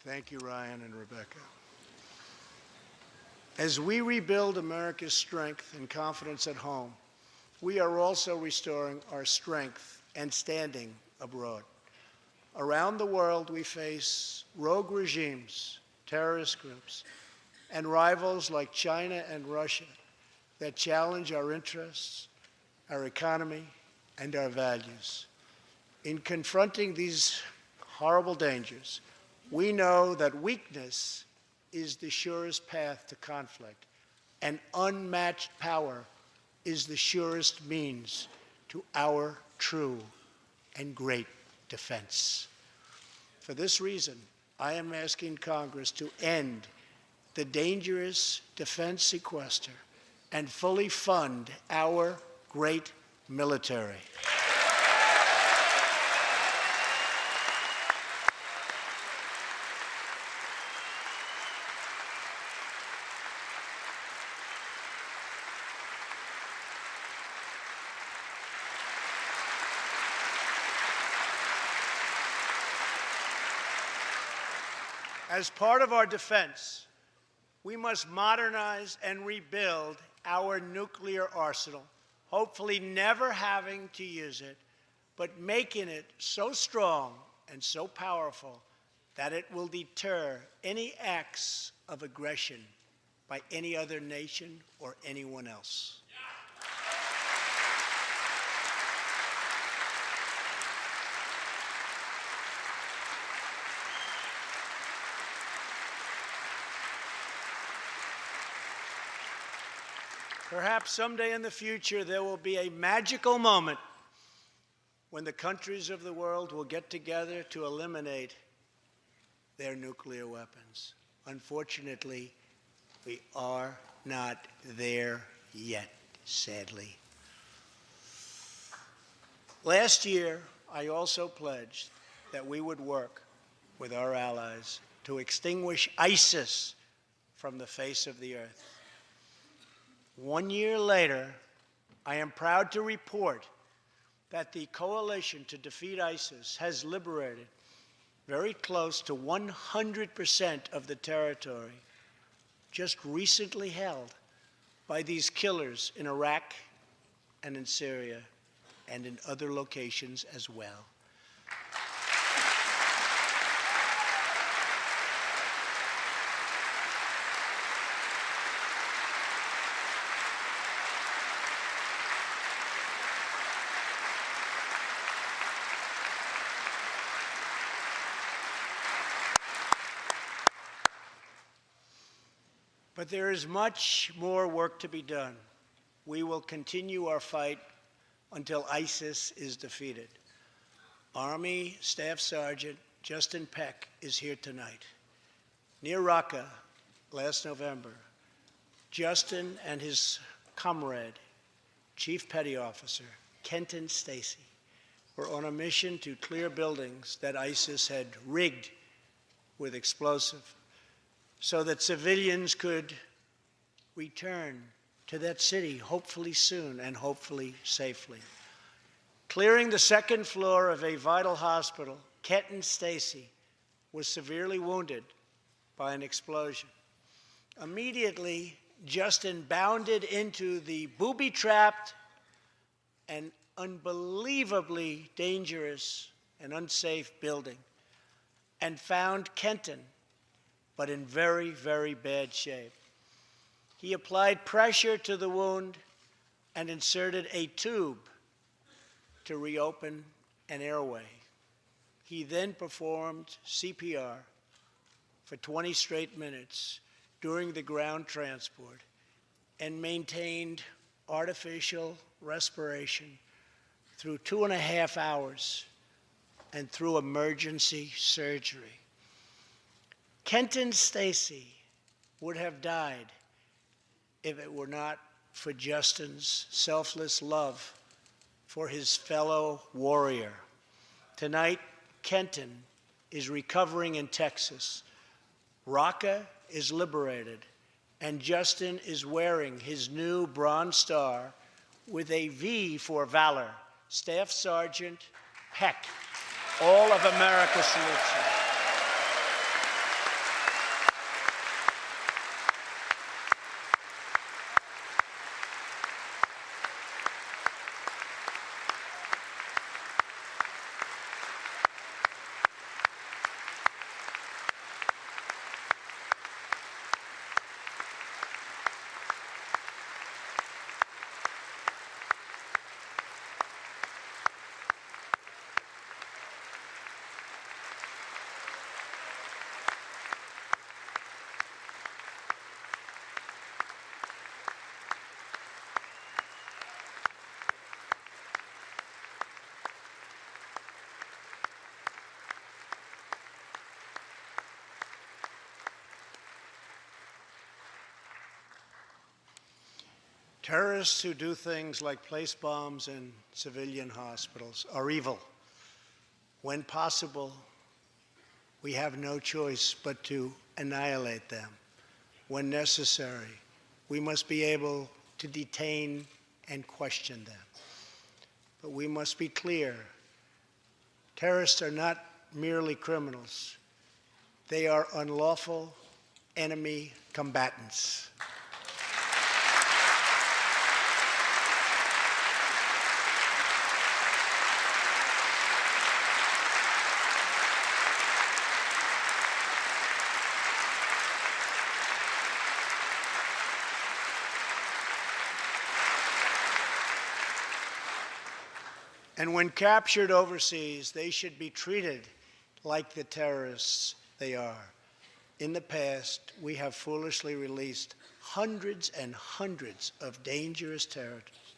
Thank you, Ryan and Rebecca. As we rebuild America's strength and confidence at home, we are also restoring our strength and standing abroad. Around the world, we face rogue regimes, terrorist groups, and rivals like China and Russia that challenge our interests, our economy, and our values. In confronting these horrible dangers, we know that weakness is the surest path to conflict, and unmatched power is the surest means to our true and great defense. For this reason, I am asking Congress to end the dangerous defense sequester and fully fund our great military. As part of our defense, we must modernize and rebuild our nuclear arsenal, hopefully never having to use it, but making it so strong and so powerful that it will deter any acts of aggression by any other nation or anyone else. Perhaps someday in the future there will be a magical moment when the countries of the world will get together to eliminate their nuclear weapons. Unfortunately, we are not there yet, sadly. Last year, I also pledged that we would work with our allies to extinguish ISIS from the face of the earth. 1 year later, I am proud to report that the coalition to defeat ISIS has liberated very close to 100% of the territory just recently held by these killers in Iraq and in Syria and in other locations as well. But there is much more work to be done. We will continue our fight until ISIS is defeated. Army Staff Sergeant Justin Peck is here tonight. Near Raqqa last November, Justin and his comrade, Chief Petty Officer Kenton Stacy, were on a mission to clear buildings that ISIS had rigged with explosives, so that civilians could return to that city, hopefully soon and hopefully safely. Clearing the second floor of a vital hospital, Kenton Stacy was severely wounded by an explosion. Immediately, Justin bounded into the booby-trapped and unbelievably dangerous and unsafe building and found Kenton, but in very, very bad shape. He applied pressure to the wound and inserted a tube to reopen an airway. He then performed CPR for 20 straight minutes during the ground transport and maintained artificial respiration through 2.5 hours and through emergency surgery. Kenton Stacy would have died if it were not for Justin's selfless love for his fellow warrior. Tonight, Kenton is recovering in Texas. Raqqa is liberated, and Justin is wearing his new Bronze Star with a V for Valor. Staff Sergeant Peck, all of America salutes you. Terrorists who do things like place bombs in civilian hospitals are evil. When possible, we have no choice but to annihilate them. When necessary, we must be able to detain and question them. But we must be clear, terrorists are not merely criminals. They are unlawful enemy combatants. And when captured overseas, they should be treated like the terrorists they are. In the past, we have foolishly released hundreds and hundreds of dangerous terrorists,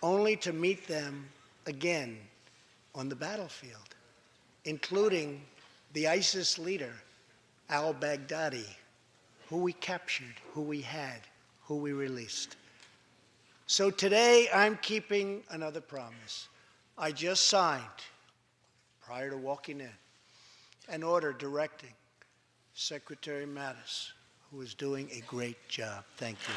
only to meet them again on the battlefield, including the ISIS leader, al-Baghdadi, who we captured, who we had, who we released. So today, I'm keeping another promise. I just signed, prior to walking in, an order directing Secretary Mattis, who is doing a great job. Thank you.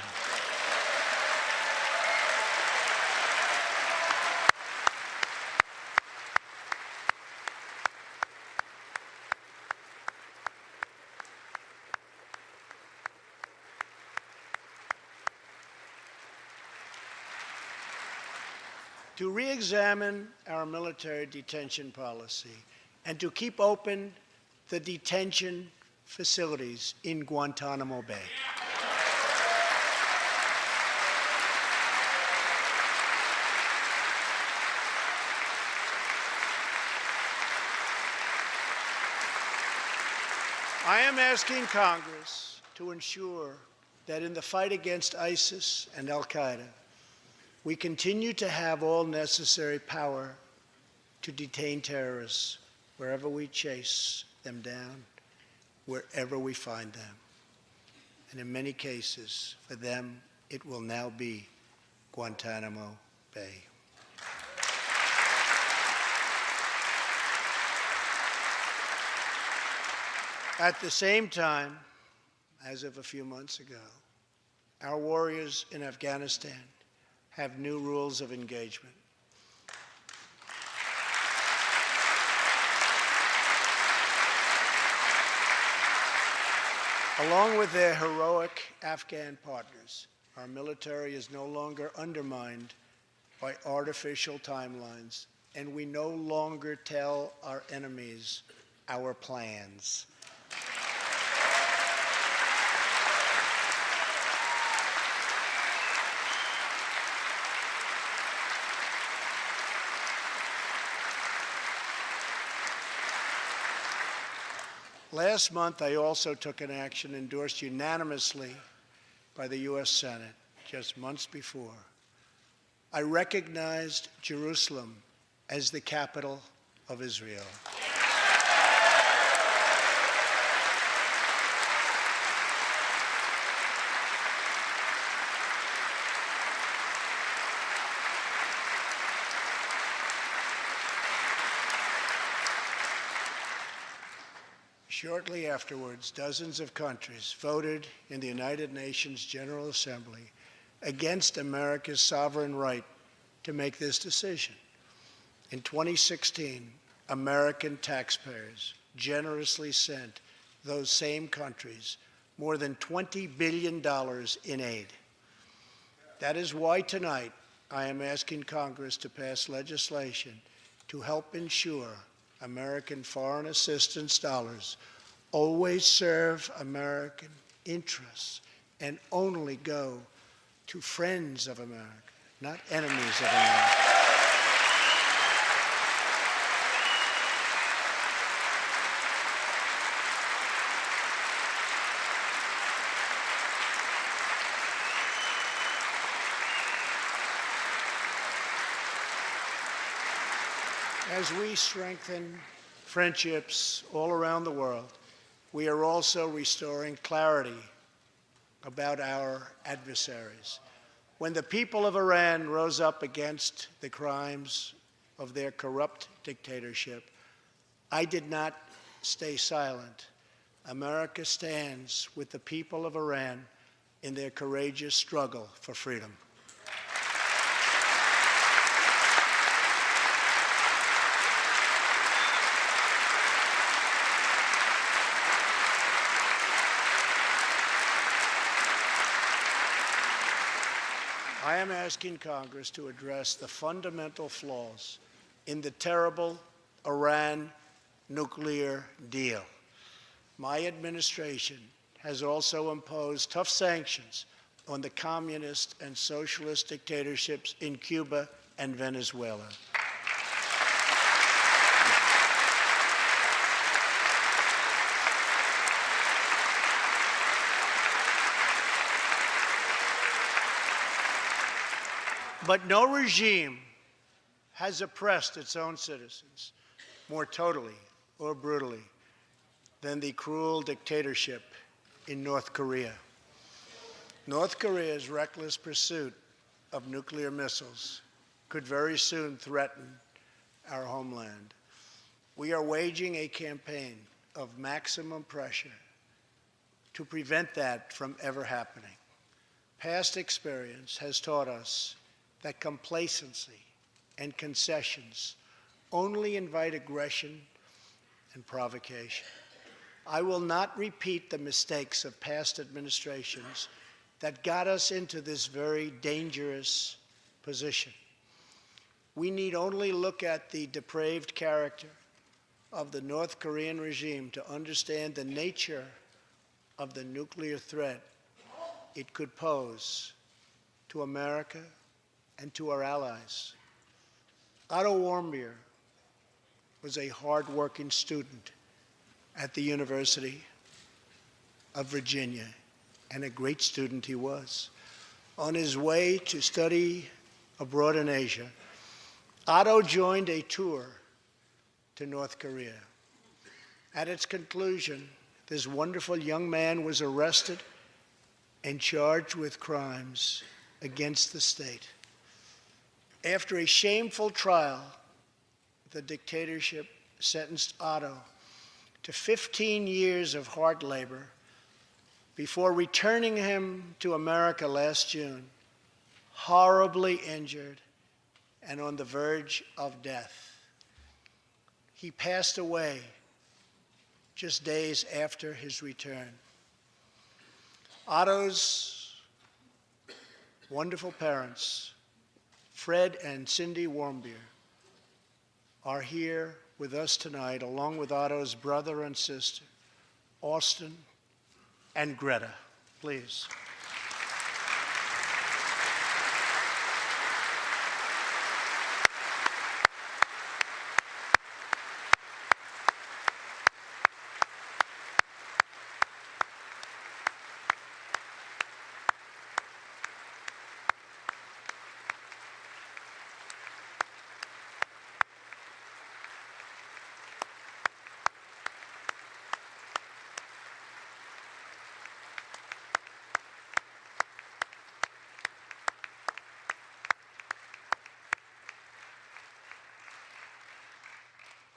To re-examine our military detention policy and to keep open the detention facilities in Guantanamo Bay. I am asking Congress to ensure that in the fight against ISIS and al-Qaeda, we continue to have all necessary power to detain terrorists wherever we chase them down, wherever we find them. And in many cases, for them, it will now be Guantanamo Bay. At the same time, as of a few months ago, our warriors in Afghanistan have new rules of engagement. Along with their heroic Afghan partners, our military is no longer undermined by artificial timelines, and we no longer tell our enemies our plans. Last month, I also took an action endorsed unanimously by the U.S. Senate just months before. I recognized Jerusalem as the capital of Israel. Shortly afterwards, dozens of countries voted in the United Nations General Assembly against America's sovereign right to make this decision. In 2016, American taxpayers generously sent those same countries more than $20 billion in aid. That is why tonight I am asking Congress to pass legislation to help ensure American foreign assistance dollars always serve American interests and only go to friends of America, not enemies of America. As we strengthen friendships all around the world, we are also restoring clarity about our adversaries. When the people of Iran rose up against the crimes of their corrupt dictatorship, I did not stay silent. America stands with the people of Iran in their courageous struggle for freedom. I am asking Congress to address the fundamental flaws in the terrible Iran nuclear deal. My administration has also imposed tough sanctions on the communist and socialist dictatorships in Cuba and Venezuela. But no regime has oppressed its own citizens more totally or brutally than the cruel dictatorship in North Korea. North Korea's reckless pursuit of nuclear missiles could very soon threaten our homeland. We are waging a campaign of maximum pressure to prevent that from ever happening. Past experience has taught us that complacency and concessions only invite aggression and provocation. I will not repeat the mistakes of past administrations that got us into this very dangerous position. We need only look at the depraved character of the North Korean regime to understand the nature of the nuclear threat it could pose to America and to our allies. Otto Warmbier was a hard-working student at the University of Virginia, and a great student he was. On his way to study abroad in Asia, Otto joined a tour to North Korea. At its conclusion, this wonderful young man was arrested and charged with crimes against the state. After a shameful trial, the dictatorship sentenced Otto to 15 years of hard labor before returning him to America last June, horribly injured and on the verge of death. He passed away just days after his return. Otto's wonderful parents, Fred and Cindy Warmbier, are here with us tonight, along with Otto's brother and sister, Austin and Greta. Please.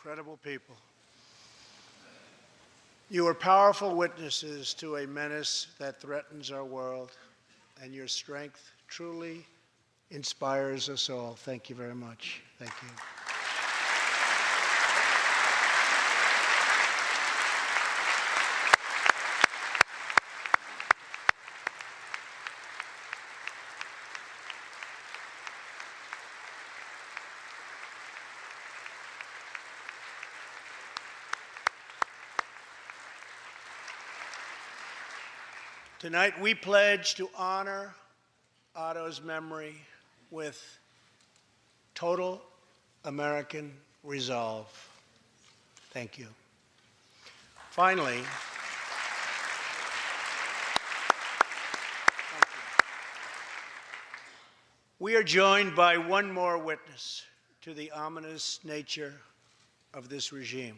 Incredible people. You are powerful witnesses to a menace that threatens our world, and your strength truly inspires us all. Thank you very much. Thank you. Tonight, we pledge to honor Otto's memory with total American resolve. Thank you. Finally, we are joined by one more witness to the ominous nature of this regime.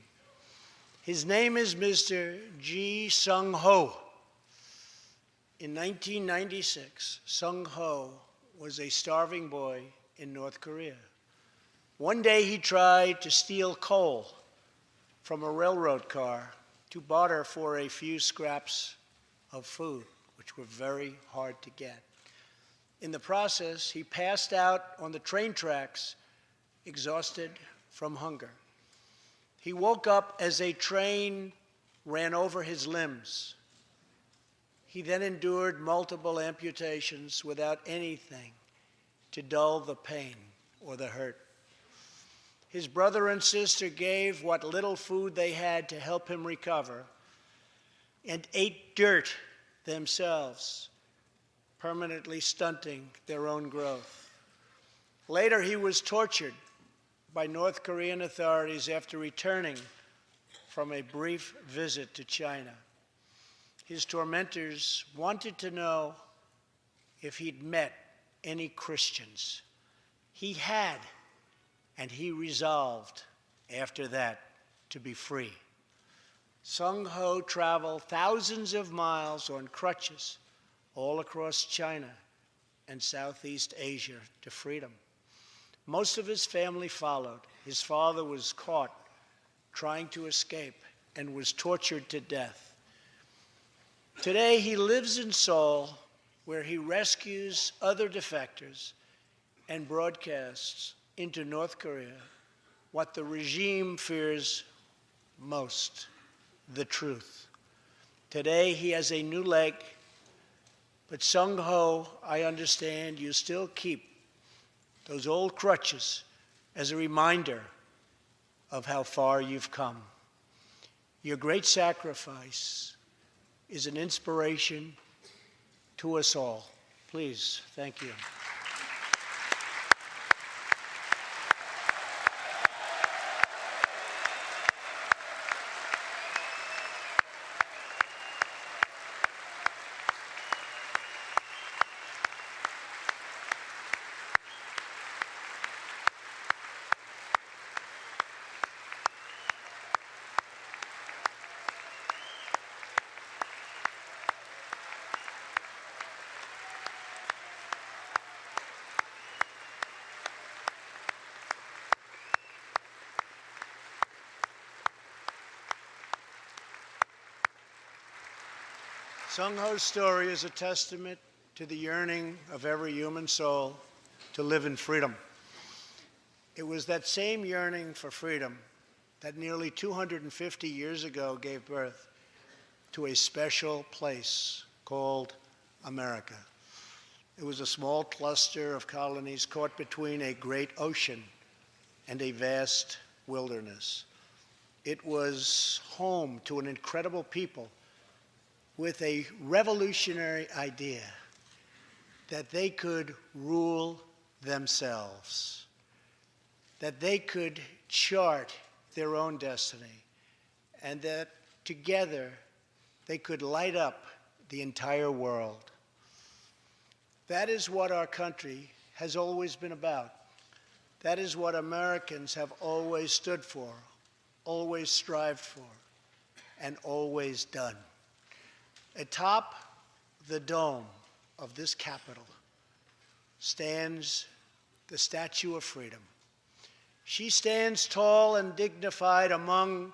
His name is Mr. Ji Sung Ho. In 1996, Sung Ho was a starving boy in North Korea. One day he tried to steal coal from a railroad car to barter for a few scraps of food, which were very hard to get. In the process, he passed out on the train tracks, exhausted from hunger. He woke up as a train ran over his limbs. He then endured multiple amputations without anything to dull the pain or the hurt. His brother and sister gave what little food they had to help him recover and ate dirt themselves, permanently stunting their own growth. Later, he was tortured by North Korean authorities after returning from a brief visit to China. His tormentors wanted to know if he'd met any Christians. He had, and he resolved after that to be free. Sung Ho traveled thousands of miles on crutches all across China and Southeast Asia to freedom. Most of his family followed. His father was caught trying to escape and was tortured to death. Today, he lives in Seoul, where he rescues other defectors and broadcasts into North Korea what the regime fears most, the truth. Today, he has a new leg, but Sung Ho, I understand you still keep those old crutches as a reminder of how far you've come. Your great sacrifice is an inspiration to us all. Please, thank you. Sung Ho's story is a testament to the yearning of every human soul to live in freedom. It was that same yearning for freedom that nearly 250 years ago gave birth to a special place called America. It was a small cluster of colonies caught between a great ocean and a vast wilderness. It was home to an incredible people with a revolutionary idea that they could rule themselves, that they could chart their own destiny, and that together they could light up the entire world. That is what our country has always been about. That is what Americans have always stood for, always strived for, and always done. Atop the dome of this Capitol stands the Statue of Freedom. She stands tall and dignified among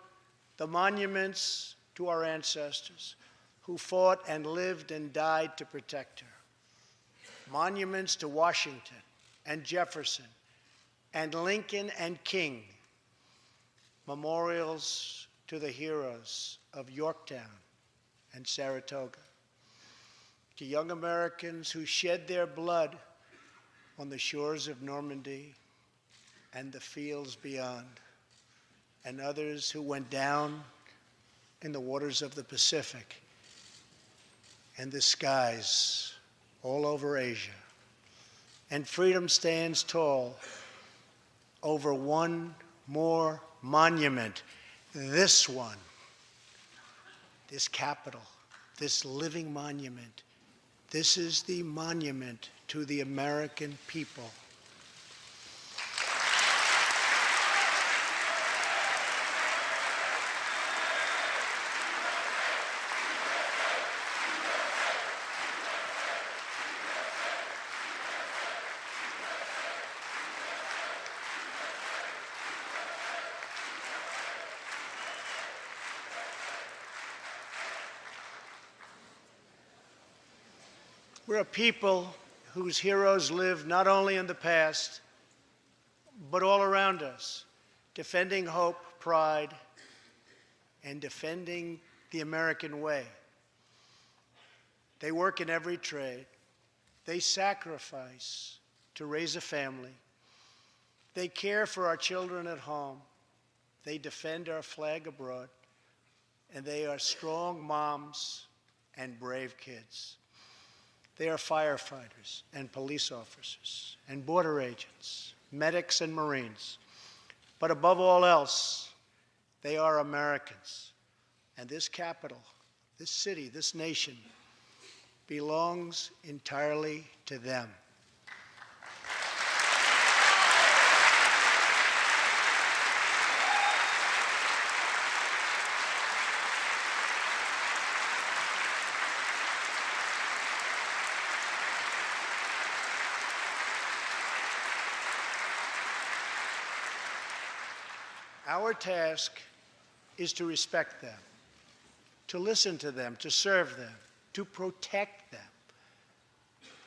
the monuments to our ancestors who fought and lived and died to protect her. Monuments to Washington and Jefferson and Lincoln and King. Memorials to the heroes of Yorktown and Saratoga, to young Americans who shed their blood on the shores of Normandy and the fields beyond, and others who went down in the waters of the Pacific and the skies all over Asia. And freedom stands tall over one more monument, this one. This Capitol, this living monument, this is the monument to the American people. We're a people whose heroes live not only in the past, but all around us, defending hope, pride, and defending the American way. They work in every trade. They sacrifice to raise a family. They care for our children at home. They defend our flag abroad. And they are strong moms and brave kids. They are firefighters and police officers and border agents, medics and Marines. But above all else, they are Americans. And this capital, this city, this nation belongs entirely to them. Our task is to respect them, to listen to them, to serve them, to protect them,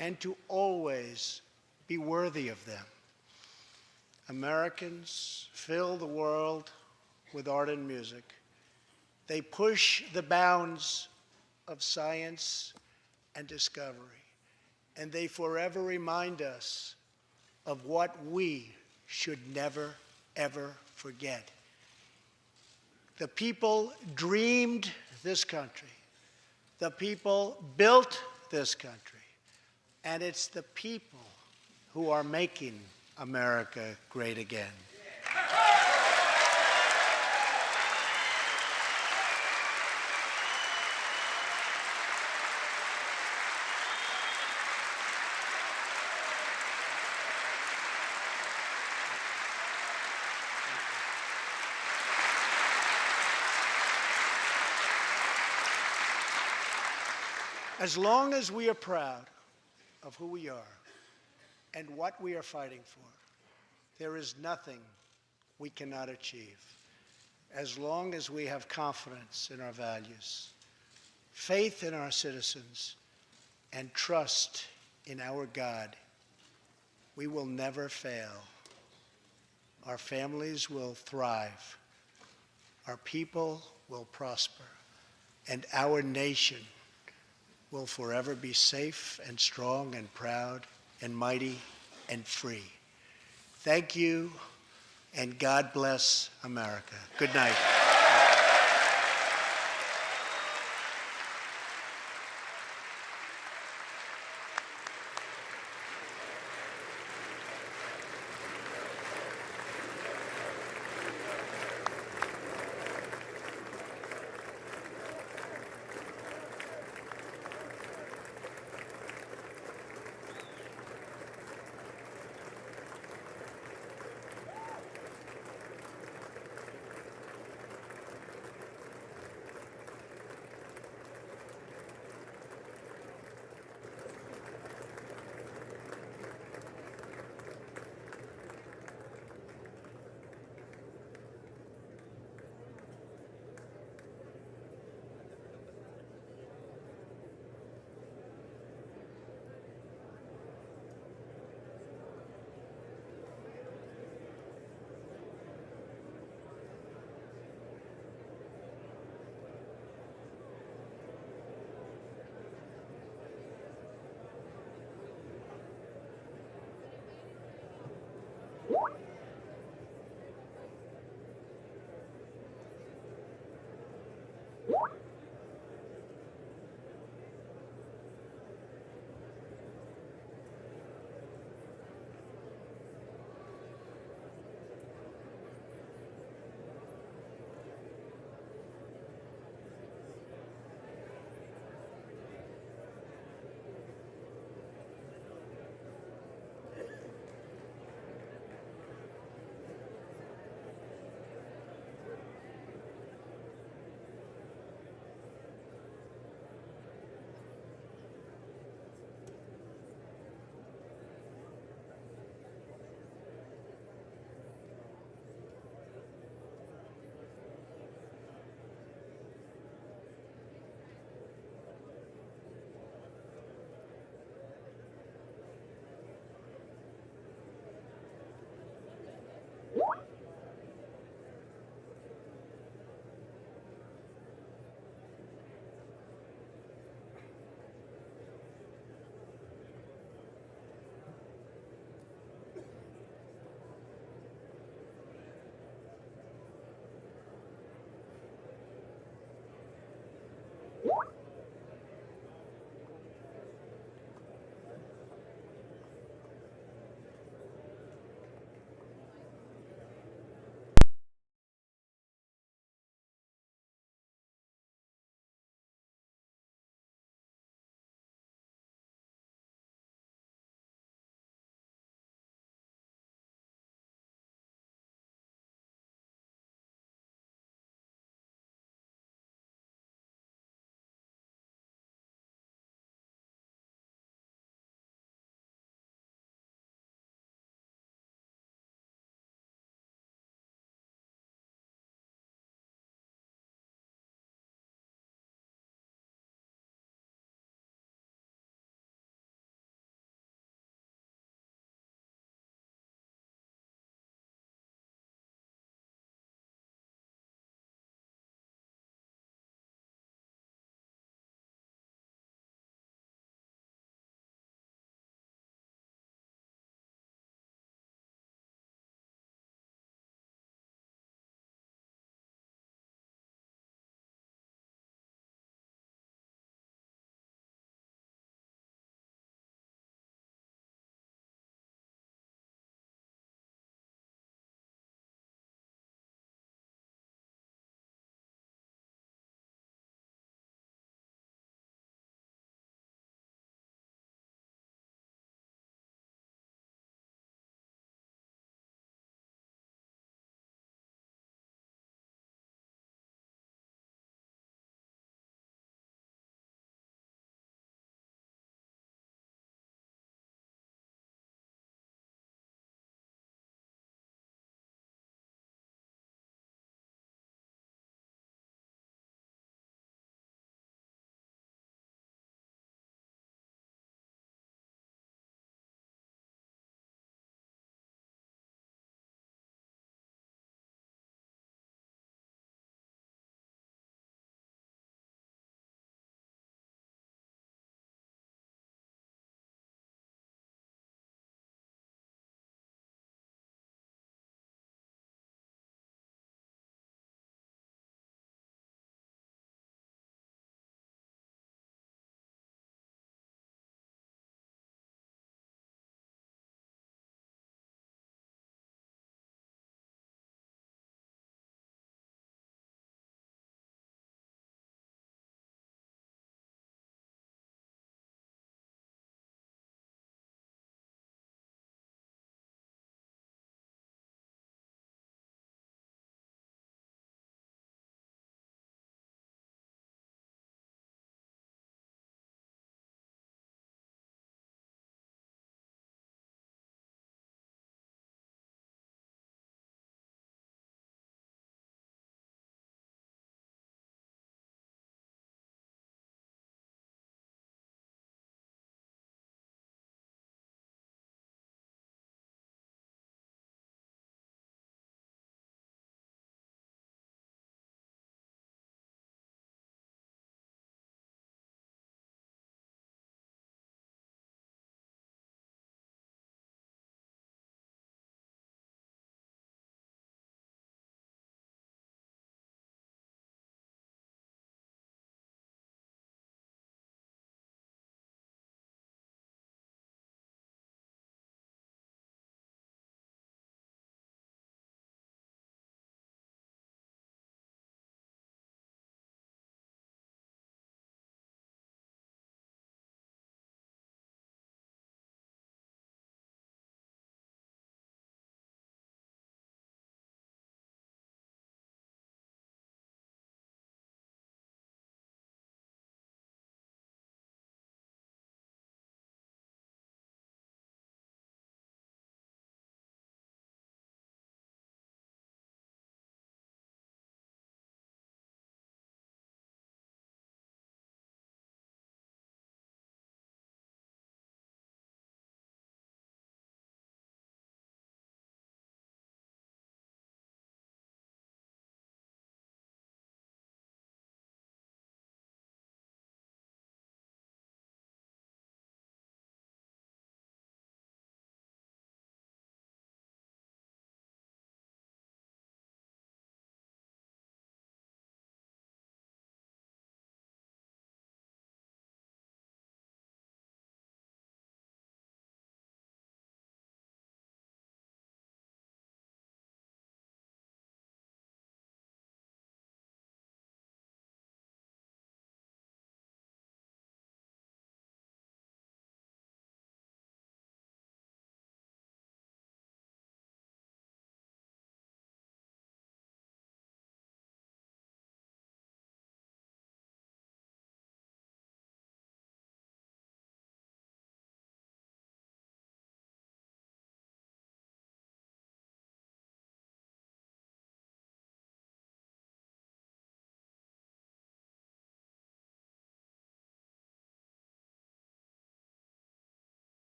and to always be worthy of them. Americans fill the world with art and music. They push the bounds of science and discovery, and they forever remind us of what we should never, ever forget. The people dreamed this country. The people built this country. And it's the people who are making America great again. As long as we are proud of who we are and what we are fighting for, there is nothing we cannot achieve. As long as we have confidence in our values, faith in our citizens, and trust in our God, we will never fail. Our families will thrive. Our people will prosper. And our nation will forever be safe and strong and proud and mighty and free. Thank you, and God bless America. Good night.